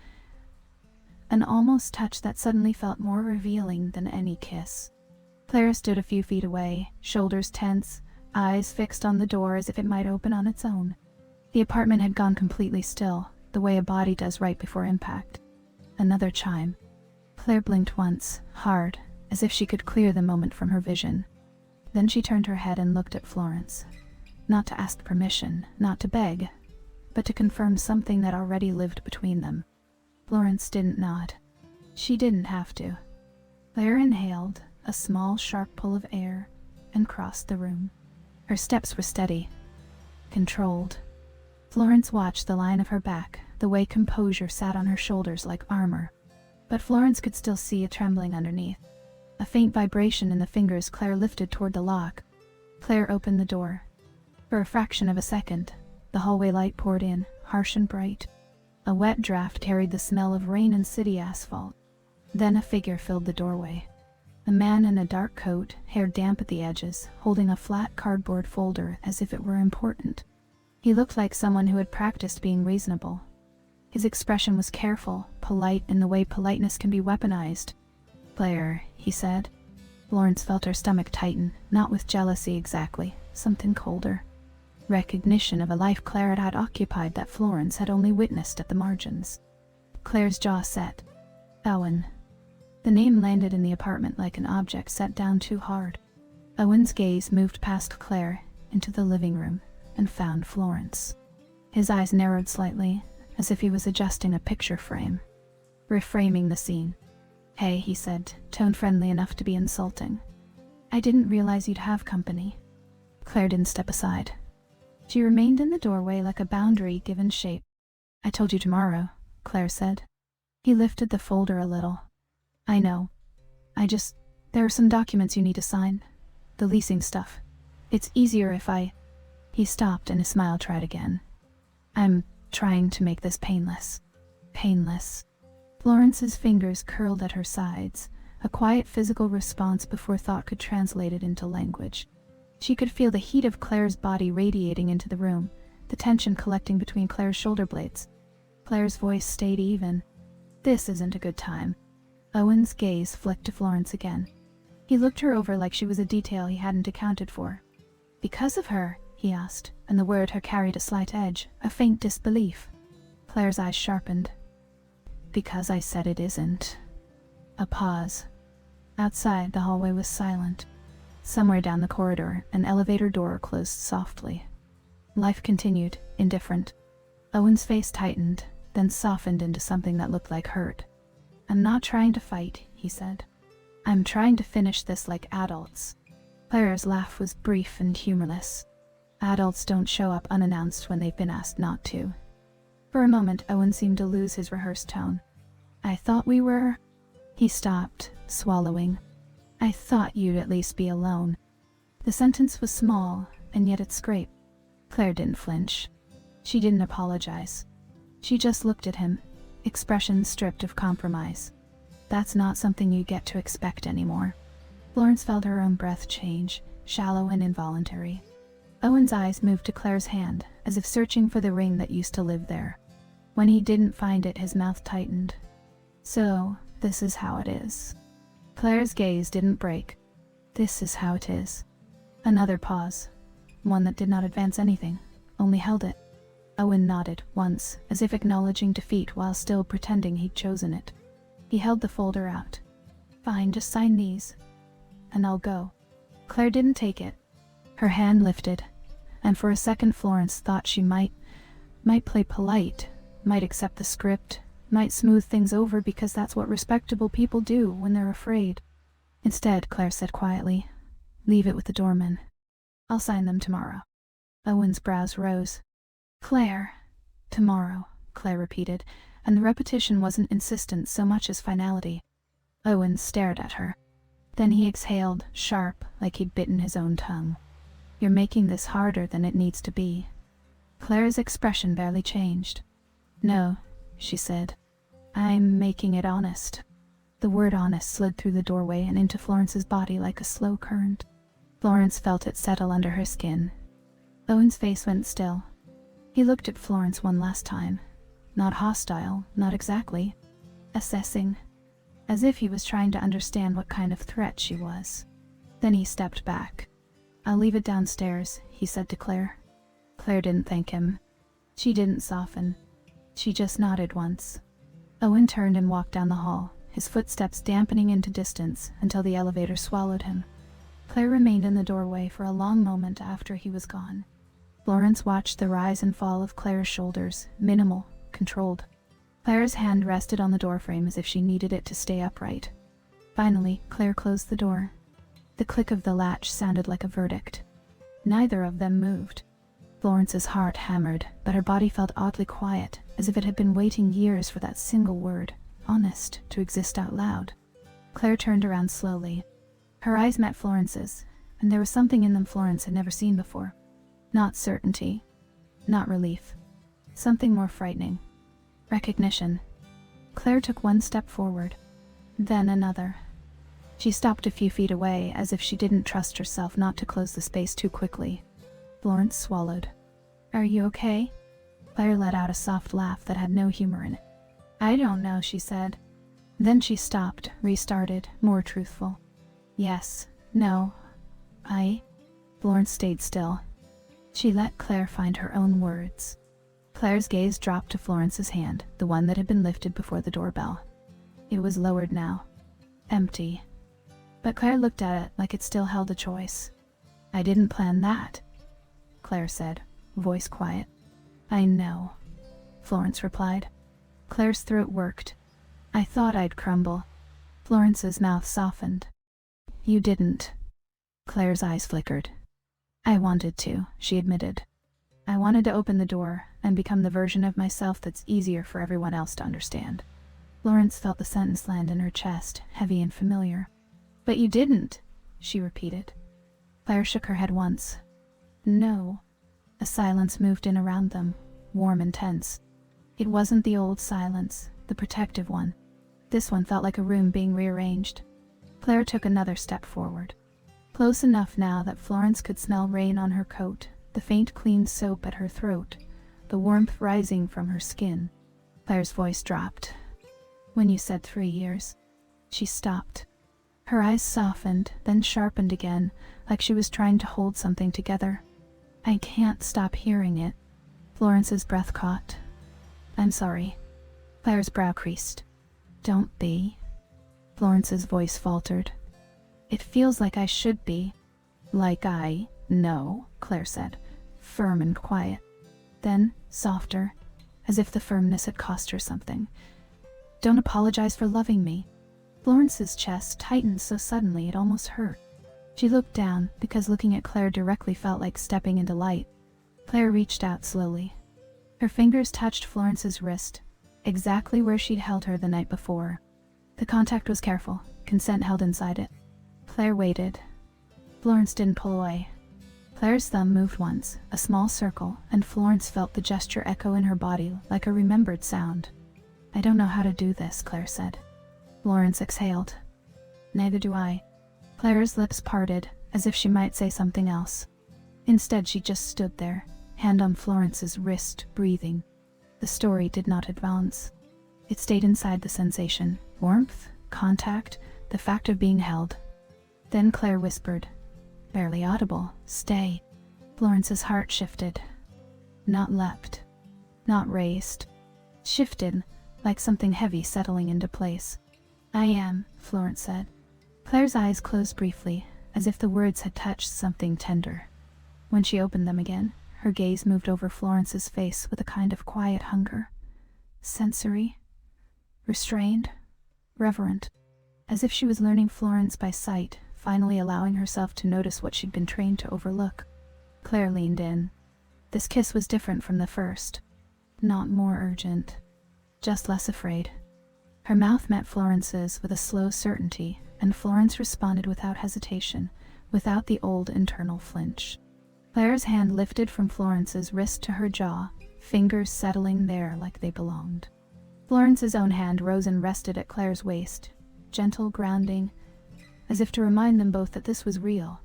An almost touch that suddenly felt more revealing than any kiss. Claire stood a few feet away, shoulders tense, eyes fixed on the door as if it might open on its own. The apartment had gone completely still, the way a body does right before impact. Another chime. Claire blinked once, hard, as if she could clear the moment from her vision. Then she turned her head and looked at Florence. Not to ask permission, not to beg, but to confirm something that already lived between them. Florence didn't nod. She didn't have to. Claire inhaled a small, sharp pull of air and crossed the room. Her steps were steady, controlled. Florence watched the line of her back, the way composure sat on her shoulders like armor. But Florence could still see a trembling underneath. A faint vibration in the fingers Claire lifted toward the lock. Claire opened the door. For a fraction of a second, the hallway light poured in, harsh and bright. A wet draft carried the smell of rain and city asphalt. Then a figure filled the doorway. A man in a dark coat, hair damp at the edges, holding a flat cardboard folder as if it were important. He looked like someone who had practiced being reasonable. His expression was careful, polite in the way politeness can be weaponized. "Claire," he said. Florence felt her stomach tighten, not with jealousy exactly, something colder. Recognition of a life Claire had occupied that Florence had only witnessed at the margins. Claire's jaw set. Owen. The name landed in the apartment like an object set down too hard. Owen's gaze moved past Claire into the living room and found Florence. His eyes narrowed slightly, as if he was adjusting a picture frame. Reframing the scene. "Hey," he said, tone friendly enough to be insulting. "I didn't realize you'd have company." Claire didn't step aside. She remained in the doorway like a boundary given shape. "I told you tomorrow," Claire said. He lifted the folder a little. "I know. There are some documents you need to sign. The leasing stuff. It's easier if I..." He stopped and his smile tried again. "I'm trying to make this painless." Painless. Florence's fingers curled at her sides, a quiet physical response before thought could translate it into language. She could feel the heat of Claire's body radiating into the room, the tension collecting between Claire's shoulder blades. Claire's voice stayed even. "This isn't a good time." Owen's gaze flicked to Florence again. He looked her over like she was a detail he hadn't accounted for. "Because of her?" he asked, and the word had carried a slight edge, a faint disbelief. Claire's eyes sharpened. "Because I said it isn't." A pause. Outside, the hallway was silent. Somewhere down the corridor, an elevator door closed softly. Life continued, indifferent. Owen's face tightened, then softened into something that looked like hurt. "I'm not trying to fight," he said. "I'm trying to finish this like adults." Claire's laugh was brief and humorless. Adults don't show up unannounced when they've been asked not to. For a moment, Owen seemed to lose his rehearsed tone. "I thought we were..." He stopped, swallowing. "I thought you'd at least be alone." The sentence was small, and yet it scraped. Claire didn't flinch. She didn't apologize. She just looked at him, expression stripped of compromise. That's not something you get to expect anymore. Florence felt her own breath change, shallow and involuntary. Owen's eyes moved to Claire's hand, as if searching for the ring that used to live there. When he didn't find it, his mouth tightened. "So, this is how it is." Claire's gaze didn't break. "This is how it is." Another pause. One that did not advance anything, only held it. Owen nodded, once, as if acknowledging defeat while still pretending he'd chosen it. He held the folder out. "Fine, just sign these, and I'll go." Claire didn't take it. Her hand lifted, and for a second Florence thought she might play polite, might accept the script, might smooth things over because that's what respectable people do when they're afraid. Instead, Claire said quietly, "Leave it with the doorman. I'll sign them tomorrow." Owen's brows rose. Claire. Tomorrow, Claire repeated, and the repetition wasn't insistent so much as finality. Owen stared at her. Then he exhaled, sharp, like he'd bitten his own tongue. You're making this harder than it needs to be. Claire's expression barely changed. No, she said. I'm making it honest. The word honest slid through the doorway and into Florence's body like a slow current. Florence felt it settle under her skin. Owen's face went still. He looked at Florence one last time. Not hostile, not exactly. Assessing. As if he was trying to understand what kind of threat she was. Then he stepped back. I'll leave it downstairs, he said to Claire. Claire didn't thank him. She didn't soften. She just nodded once. Owen turned and walked down the hall, his footsteps dampening into distance until the elevator swallowed him. Claire remained in the doorway for a long moment after he was gone. Florence watched the rise and fall of Claire's shoulders, minimal, controlled. Claire's hand rested on the doorframe as if she needed it to stay upright. Finally, Claire closed the door. The click of the latch sounded like a verdict. Neither of them moved. Florence's heart hammered, but her body felt oddly quiet, as if it had been waiting years for that single word, honest, to exist out loud. Claire turned around slowly. Her eyes met Florence's, and there was something in them Florence had never seen before. Not certainty. Not relief. Something more frightening. Recognition. Claire took one step forward. Then another. She stopped a few feet away, as if she didn't trust herself not to close the space too quickly. Florence swallowed. Are you okay? Claire let out a soft laugh that had no humor in it. I don't know, she said. Then she stopped, restarted, more truthful. Yes, no, Florence stayed still. She let Claire find her own words. Claire's gaze dropped to Florence's hand, the one that had been lifted before the doorbell. It was lowered now. Empty. But Claire looked at it like it still held a choice. I didn't plan that, Claire said, voice quiet. I know, Florence replied. Claire's throat worked. I thought I'd crumble. Florence's mouth softened. You didn't. Claire's eyes flickered. I wanted to, she admitted. I wanted to open the door and become the version of myself that's easier for everyone else to understand. Florence felt the sentence land in her chest, heavy and familiar. But you didn't, she repeated. Claire shook her head once. No. A silence moved in around them, warm and tense. It wasn't the old silence, the protective one. This one felt like a room being rearranged. Claire took another step forward. Close enough now that Florence could smell rain on her coat, the faint clean soap at her throat, the warmth rising from her skin. Claire's voice dropped. When you said 3 years. She stopped. Her eyes softened, then sharpened again, like she was trying to hold something together. I can't stop hearing it. Florence's breath caught. I'm sorry. Claire's brow creased. Don't be. Florence's voice faltered. It feels like I should be. Like I know, Claire said, firm and quiet. Then, softer, as if the firmness had cost her something. Don't apologize for loving me. Florence's chest tightened so suddenly it almost hurt. She looked down, because looking at Claire directly felt like stepping into light. Claire reached out slowly. Her fingers touched Florence's wrist, exactly where she'd held her the night before. The contact was careful, consent held inside it. Claire waited. Florence didn't pull away. Claire's thumb moved once, a small circle, and Florence felt the gesture echo in her body like a remembered sound. I don't know how to do this, Claire said. Florence exhaled. Neither do I. Claire's lips parted, as if she might say something else. Instead, she just stood there, hand on Florence's wrist, breathing. The story did not advance. It stayed inside the sensation, warmth, contact, the fact of being held. Then Claire whispered, barely audible, stay. Florence's heart shifted. Not leapt. Not raised. Shifted, like something heavy settling into place. I am, Florence said. Claire's eyes closed briefly, as if the words had touched something tender. When she opened them again, her gaze moved over Florence's face with a kind of quiet hunger. Sensory. Restrained. Reverent. As if she was learning Florence by sight, finally allowing herself to notice what she'd been trained to overlook. Claire leaned in. This kiss was different from the first. Not more urgent. Just less afraid. Her mouth met Florence's with a slow certainty, and Florence responded without hesitation, without the old internal flinch. Claire's hand lifted from Florence's wrist to her jaw, fingers settling there like they belonged. Florence's own hand rose and rested at Claire's waist, gentle, grounding, as if to remind them both that this was real,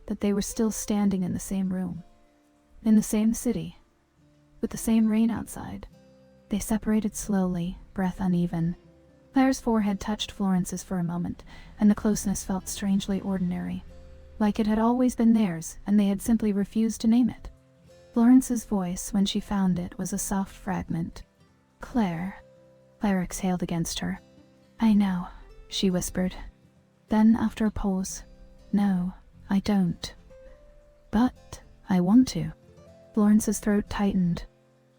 that they were still standing in the same room, in the same city, with the same rain outside. They separated slowly, breath uneven. Claire's forehead touched Florence's for a moment, and the closeness felt strangely ordinary, like it had always been theirs, and they had simply refused to name it. Florence's voice, when she found it, was a soft fragment. "Claire." Claire exhaled against her. "I know," she whispered. Then, after a pause, "No, I don't. But I want to." Florence's throat tightened.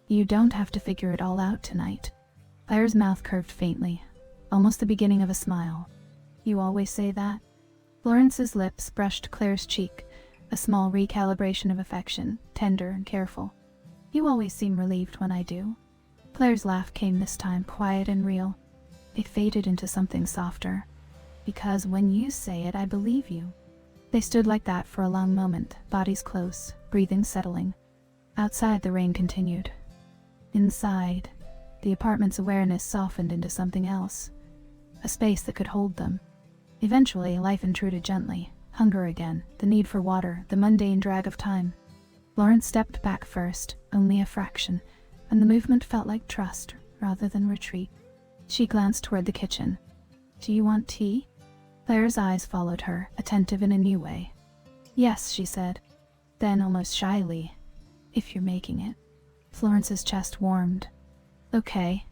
"You don't have to figure it all out tonight." Claire's mouth curved faintly, almost the beginning of a smile. "You always say that?" Florence's lips brushed Claire's cheek, a small recalibration of affection, tender and careful. "You always seem relieved when I do." Claire's laugh came this time, quiet and real. It faded into something softer. "Because when you say it, I believe you." They stood like that for a long moment, bodies close, breathing settling. Outside, the rain continued. Inside, the apartment's awareness softened into something else, a space that could hold them. Eventually, life intruded gently. Hunger again, the need for water, the mundane drag of time. Florence stepped back first, only a fraction, and the movement felt like trust rather than retreat. She glanced toward the kitchen. "Do you want tea?" Claire's eyes followed her, attentive in a new way. "Yes," she said. Then, almost shyly, "If you're making it." Florence's chest warmed. "Okay."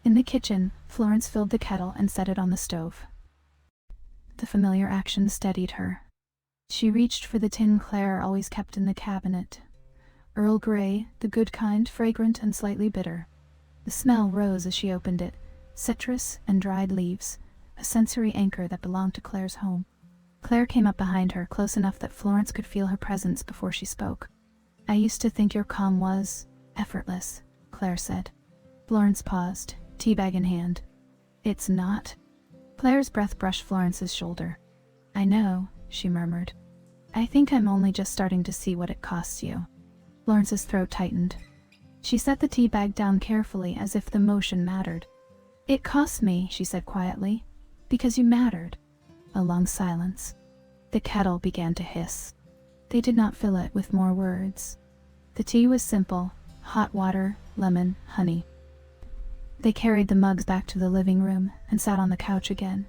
In the kitchen, Florence filled the kettle and set it on the stove. The familiar action steadied her. She reached for the tin Claire always kept in the cabinet. Earl Grey, the good kind, fragrant and slightly bitter. The smell rose as she opened it, citrus and dried leaves, a sensory anchor that belonged to Claire's home. Claire came up behind her, close enough that Florence could feel her presence before she spoke. "I used to think your calm was effortless," Claire said. Florence paused, teabag in hand. "It's not." Claire's breath brushed Florence's shoulder. "I know," she murmured. "I think I'm only just starting to see what it costs you." Florence's throat tightened. She set the tea bag down carefully, as if the motion mattered. "It cost me," she said quietly, "because you mattered." A long silence. The kettle began to hiss. They did not fill it with more words. The tea was simple: hot water, lemon, honey. They carried the mugs back to the living room and sat on the couch again,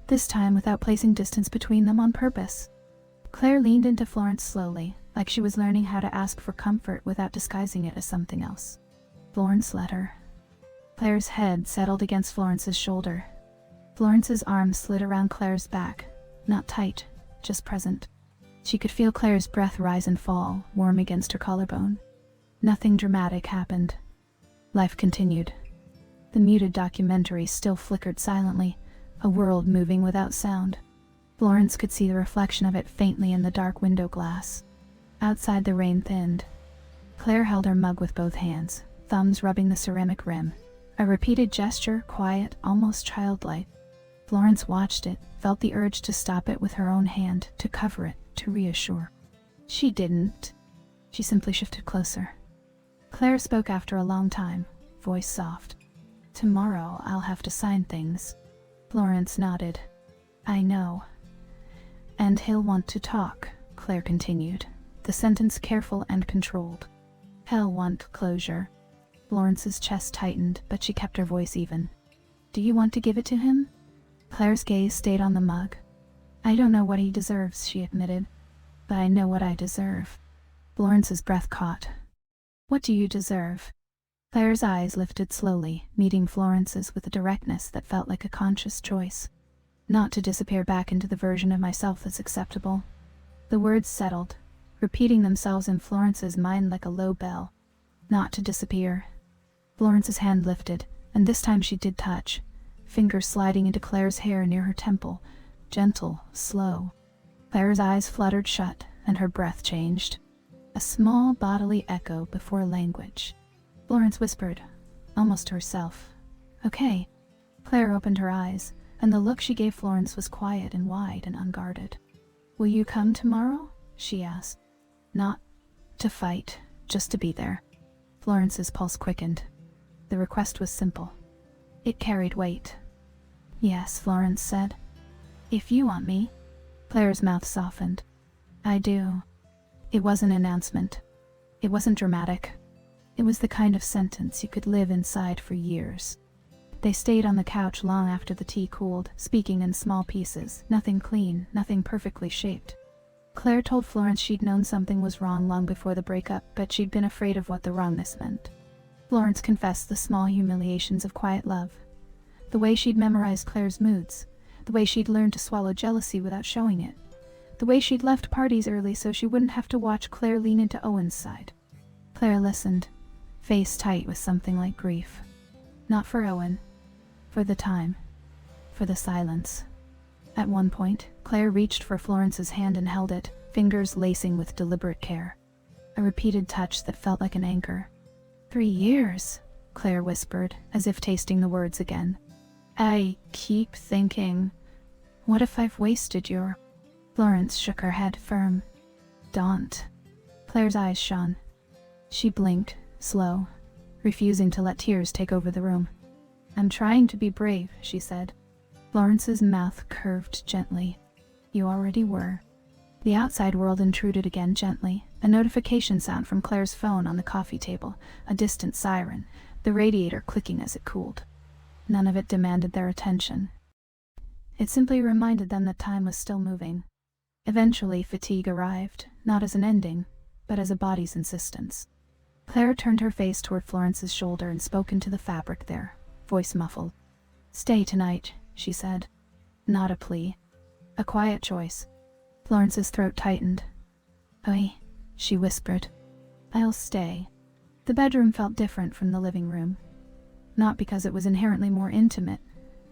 this time without placing distance between them on purpose. Claire leaned into Florence slowly, like she was learning how to ask for comfort without disguising it as something else. Florence let her. Claire's head settled against Florence's shoulder. Florence's arm slid around Claire's back, not tight, just present. She could feel Claire's breath rise and fall, warm against her collarbone. Nothing dramatic happened. Life continued. The muted documentary still flickered silently, a world moving without sound. Florence could see the reflection of it faintly in the dark window glass. Outside, the rain thinned. Claire held her mug with both hands, thumbs rubbing the ceramic rim. A repeated gesture, quiet, almost childlike. Florence watched it, felt the urge to stop it with her own hand, to cover it, to reassure. She didn't. She simply shifted closer. Claire spoke after a long time, voice soft. "Tomorrow I'll have to sign things." Florence nodded. "I know." "And he'll want to talk," Claire continued, the sentence careful and controlled. "He'll want closure." Florence's chest tightened, but she kept her voice even. "Do you want to give it to him?" Claire's gaze stayed on the mug. "I don't know what he deserves," she admitted, "but I know what I deserve." Florence's breath caught. "What do you deserve?" Claire's eyes lifted slowly, meeting Florence's with a directness that felt like a conscious choice. "Not to disappear back into the version of myself that's acceptable." The words settled, repeating themselves in Florence's mind like a low bell. Not to disappear. Florence's hand lifted, and this time she did touch, fingers sliding into Claire's hair near her temple, gentle, slow. Claire's eyes fluttered shut, and her breath changed. A small bodily echo before language. Florence whispered, almost to herself, "Okay." Claire opened her eyes, and the look she gave Florence was quiet and wide and unguarded. "Will you come tomorrow?" she asked. "Not to fight, just to be there." Florence's pulse quickened. The request was simple. It carried weight. "Yes," Florence said. "If you want me." Claire's mouth softened. "I do." It wasn't an announcement. It wasn't dramatic. It was the kind of sentence you could live inside for years. They stayed on the couch long after the tea cooled, speaking in small pieces, nothing clean, nothing perfectly shaped. Claire told Florence she'd known something was wrong long before the breakup, but she'd been afraid of what the wrongness meant. Florence confessed the small humiliations of quiet love. The way she'd memorized Claire's moods. The way she'd learned to swallow jealousy without showing it. The way she'd left parties early so she wouldn't have to watch Claire lean into Owen's side. Claire listened, face tight with something like grief. Not for Owen. For the time. For the silence. At one point, Claire reached for Florence's hand and held it, fingers lacing with deliberate care. A repeated touch that felt like an anchor. 3 years, Claire whispered, as if tasting the words again. "I keep thinking, what if I've wasted your..." Florence shook her head firm. "Don't." Claire's eyes shone. She blinked, slow, refusing to let tears take over the room. "I'm trying to be brave," she said. Florence's mouth curved gently. "You already were." The outside world intruded again gently, a notification sound from Claire's phone on the coffee table, a distant siren, the radiator clicking as it cooled. None of it demanded their attention. It simply reminded them that time was still moving. Eventually, fatigue arrived, not as an ending, but as a body's insistence. Claire turned her face toward Florence's shoulder and spoke into the fabric there, voice muffled. "Stay tonight," she said. Not a plea. A quiet choice. Florence's throat tightened. "Oi," she whispered. "I'll stay." The bedroom felt different from the living room. Not because it was inherently more intimate,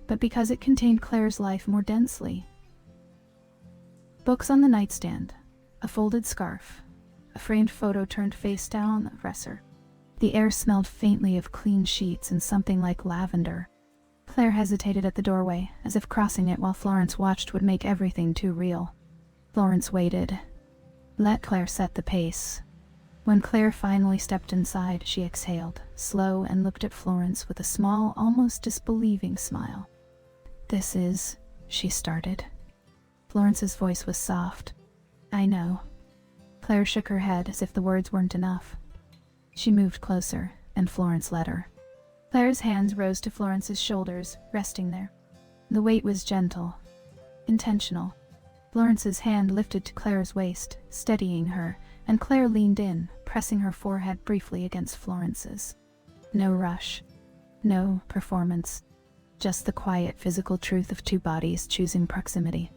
but because it contained Claire's life more densely. Books on the nightstand, a folded scarf, a framed photo turned face down on the dresser. The air smelled faintly of clean sheets and something like lavender. Claire hesitated at the doorway, as if crossing it while Florence watched would make everything too real. Florence waited. Let Claire set the pace. When Claire finally stepped inside, she exhaled, slow, and looked at Florence with a small, almost disbelieving smile. "This is..." she started. Florence's voice was soft. "I know." Claire shook her head as if the words weren't enough. She moved closer, and Florence let her. Claire's hands rose to Florence's shoulders, resting there. The weight was gentle, intentional. Florence's hand lifted to Claire's waist, steadying her, and Claire leaned in, pressing her forehead briefly against Florence's. No rush. No performance. Just the quiet physical truth of two bodies choosing proximity.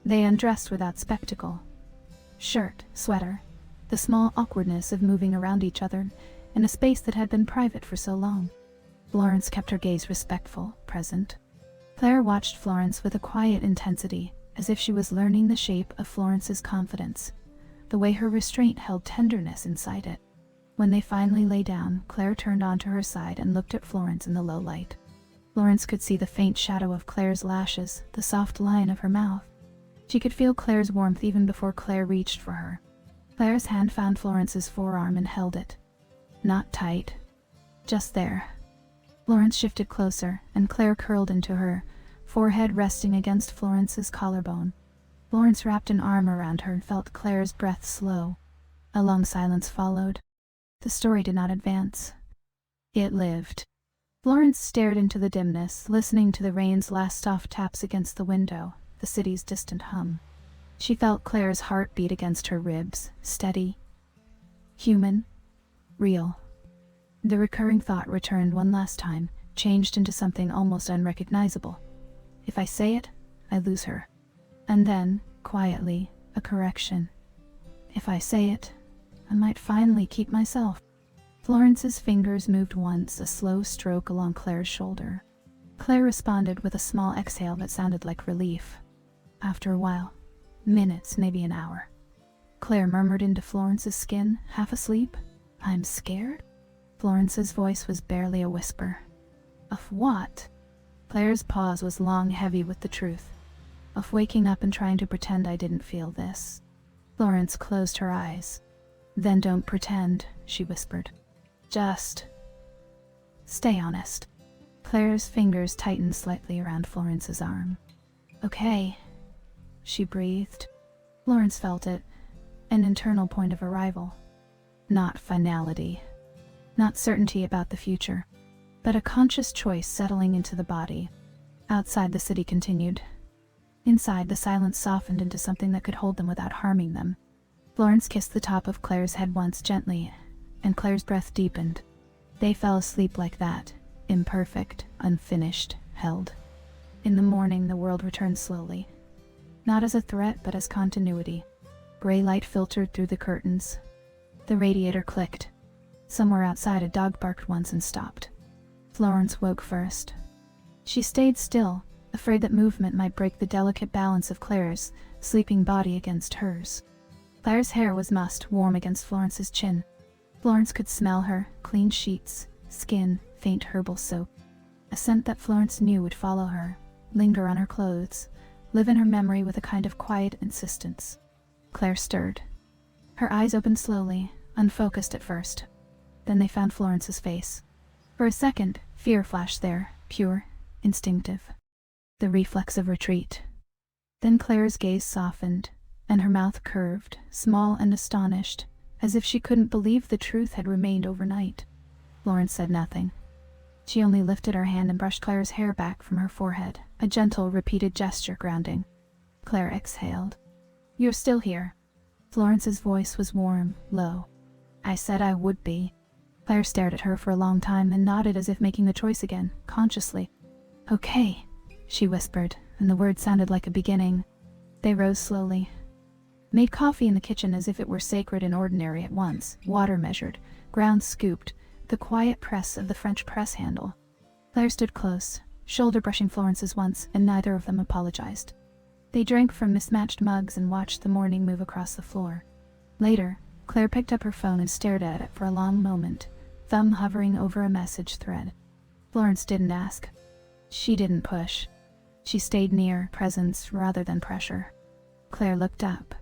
They undressed without spectacle. Shirt, sweater, the small awkwardness of moving around each other in a space that had been private for so long. Florence kept her gaze respectful, present. Claire watched Florence with a quiet intensity, as if she was learning the shape of Florence's confidence, the way her restraint held tenderness inside it. When they finally lay down, Claire turned onto her side and looked at Florence in the low light. Florence could see the faint shadow of Claire's lashes, the soft line of her mouth. She could feel Claire's warmth even before Claire reached for her. Claire's hand found Florence's forearm and held it. Not tight. Just there. Florence shifted closer, and Claire curled into her, forehead resting against Florence's collarbone. Florence wrapped an arm around her and felt Claire's breath slow. A long silence followed. The story did not advance. It lived. Florence stared into the dimness, listening to the rain's last soft taps against the window, the city's distant hum. She felt Claire's heart beat against her ribs, steady, human, real. The recurring thought returned one last time, changed into something almost unrecognizable. If I say it, I lose her. And then, quietly, a correction. If I say it, I might finally keep myself. Florence's fingers moved once, a slow stroke along Claire's shoulder. Claire responded with a small exhale that sounded like relief. After a while, minutes, maybe an hour, Claire murmured into Florence's skin, half asleep. I'm scared? Florence's voice was barely a whisper. Of what? Claire's pause was long, heavy with the truth. Of waking up and trying to pretend I didn't feel this. Florence closed her eyes. Then don't pretend, she whispered. Just stay honest. Claire's fingers tightened slightly around Florence's arm. Okay, she breathed. Florence felt it, an internal point of arrival. Not finality, not certainty about the future, but a conscious choice settling into the body. Outside, the city continued. Inside, the silence softened into something that could hold them without harming them. Florence kissed the top of Claire's head once gently, and Claire's breath deepened. They fell asleep like that, imperfect, unfinished, held. In the morning, the world returned slowly. Not as a threat, but as continuity. Gray light filtered through the curtains. The radiator clicked. Somewhere outside, a dog barked once and stopped. Florence woke first. She stayed still, afraid that movement might break the delicate balance of Claire's sleeping body against hers. Claire's hair was mussed, warm against Florence's chin. Florence could smell her, clean sheets, skin, faint herbal soap. A scent that Florence knew would follow her, linger on her clothes, live in her memory with a kind of quiet insistence. Claire stirred. Her eyes opened slowly, unfocused at first. Then they found Florence's face. For a second, fear flashed there, pure, instinctive. The reflex of retreat. Then Claire's gaze softened, and her mouth curved, small and astonished, as if she couldn't believe the truth had remained overnight. Florence said nothing. She only lifted her hand and brushed Claire's hair back from her forehead, a gentle, repeated gesture grounding. Claire exhaled. You're still here. Florence's voice was warm, low. I said I would be. Claire stared at her for a long time and nodded as if making the choice again, consciously. Okay, she whispered, and the words sounded like a beginning. They rose slowly. Made coffee in the kitchen as if it were sacred and ordinary at once, water measured, ground scooped, the quiet press of the French press handle. Claire stood close, shoulder brushing Florence's once, and neither of them apologized. They drank from mismatched mugs and watched the morning move across the floor. Later, Claire picked up her phone and stared at it for a long moment, thumb hovering over a message thread. Florence didn't ask. She didn't push. She stayed near, presence rather than pressure. Claire looked up.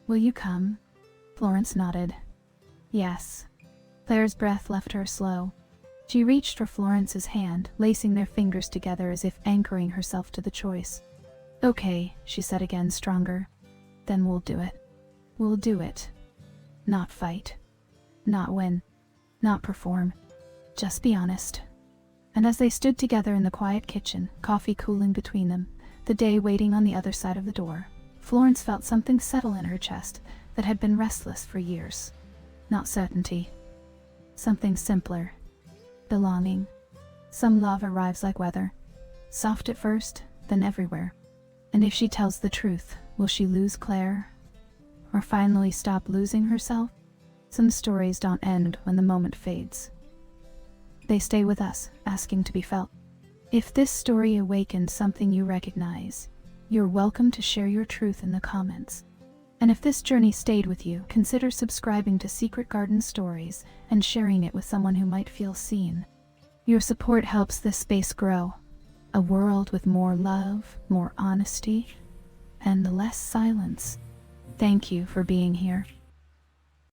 Will you come? Florence nodded. Yes. Claire's breath left her slow. She reached for Florence's hand, lacing their fingers together as if anchoring herself to the choice. Okay, she said again, stronger. Then we'll do it. We'll do it. Not fight. Not win. Not perform. Just be honest. And as they stood together in the quiet kitchen, coffee cooling between them, the day waiting on the other side of the door, Florence felt something settle in her chest that had been restless for years. Not certainty. Something simpler. Belonging. Some love arrives like weather. Soft at first, then everywhere. And if she tells the truth, will she lose Claire? Or finally stop losing herself? Some stories don't end when the moment fades. They stay with us, asking to be felt. If this story awakened something you recognize, you're welcome to share your truth in the comments. And if this journey stayed with you, consider subscribing to Secret Garden Stories and sharing it with someone who might feel seen. Your support helps this space grow. A world with more love, more honesty, and less silence. Thank you for being here.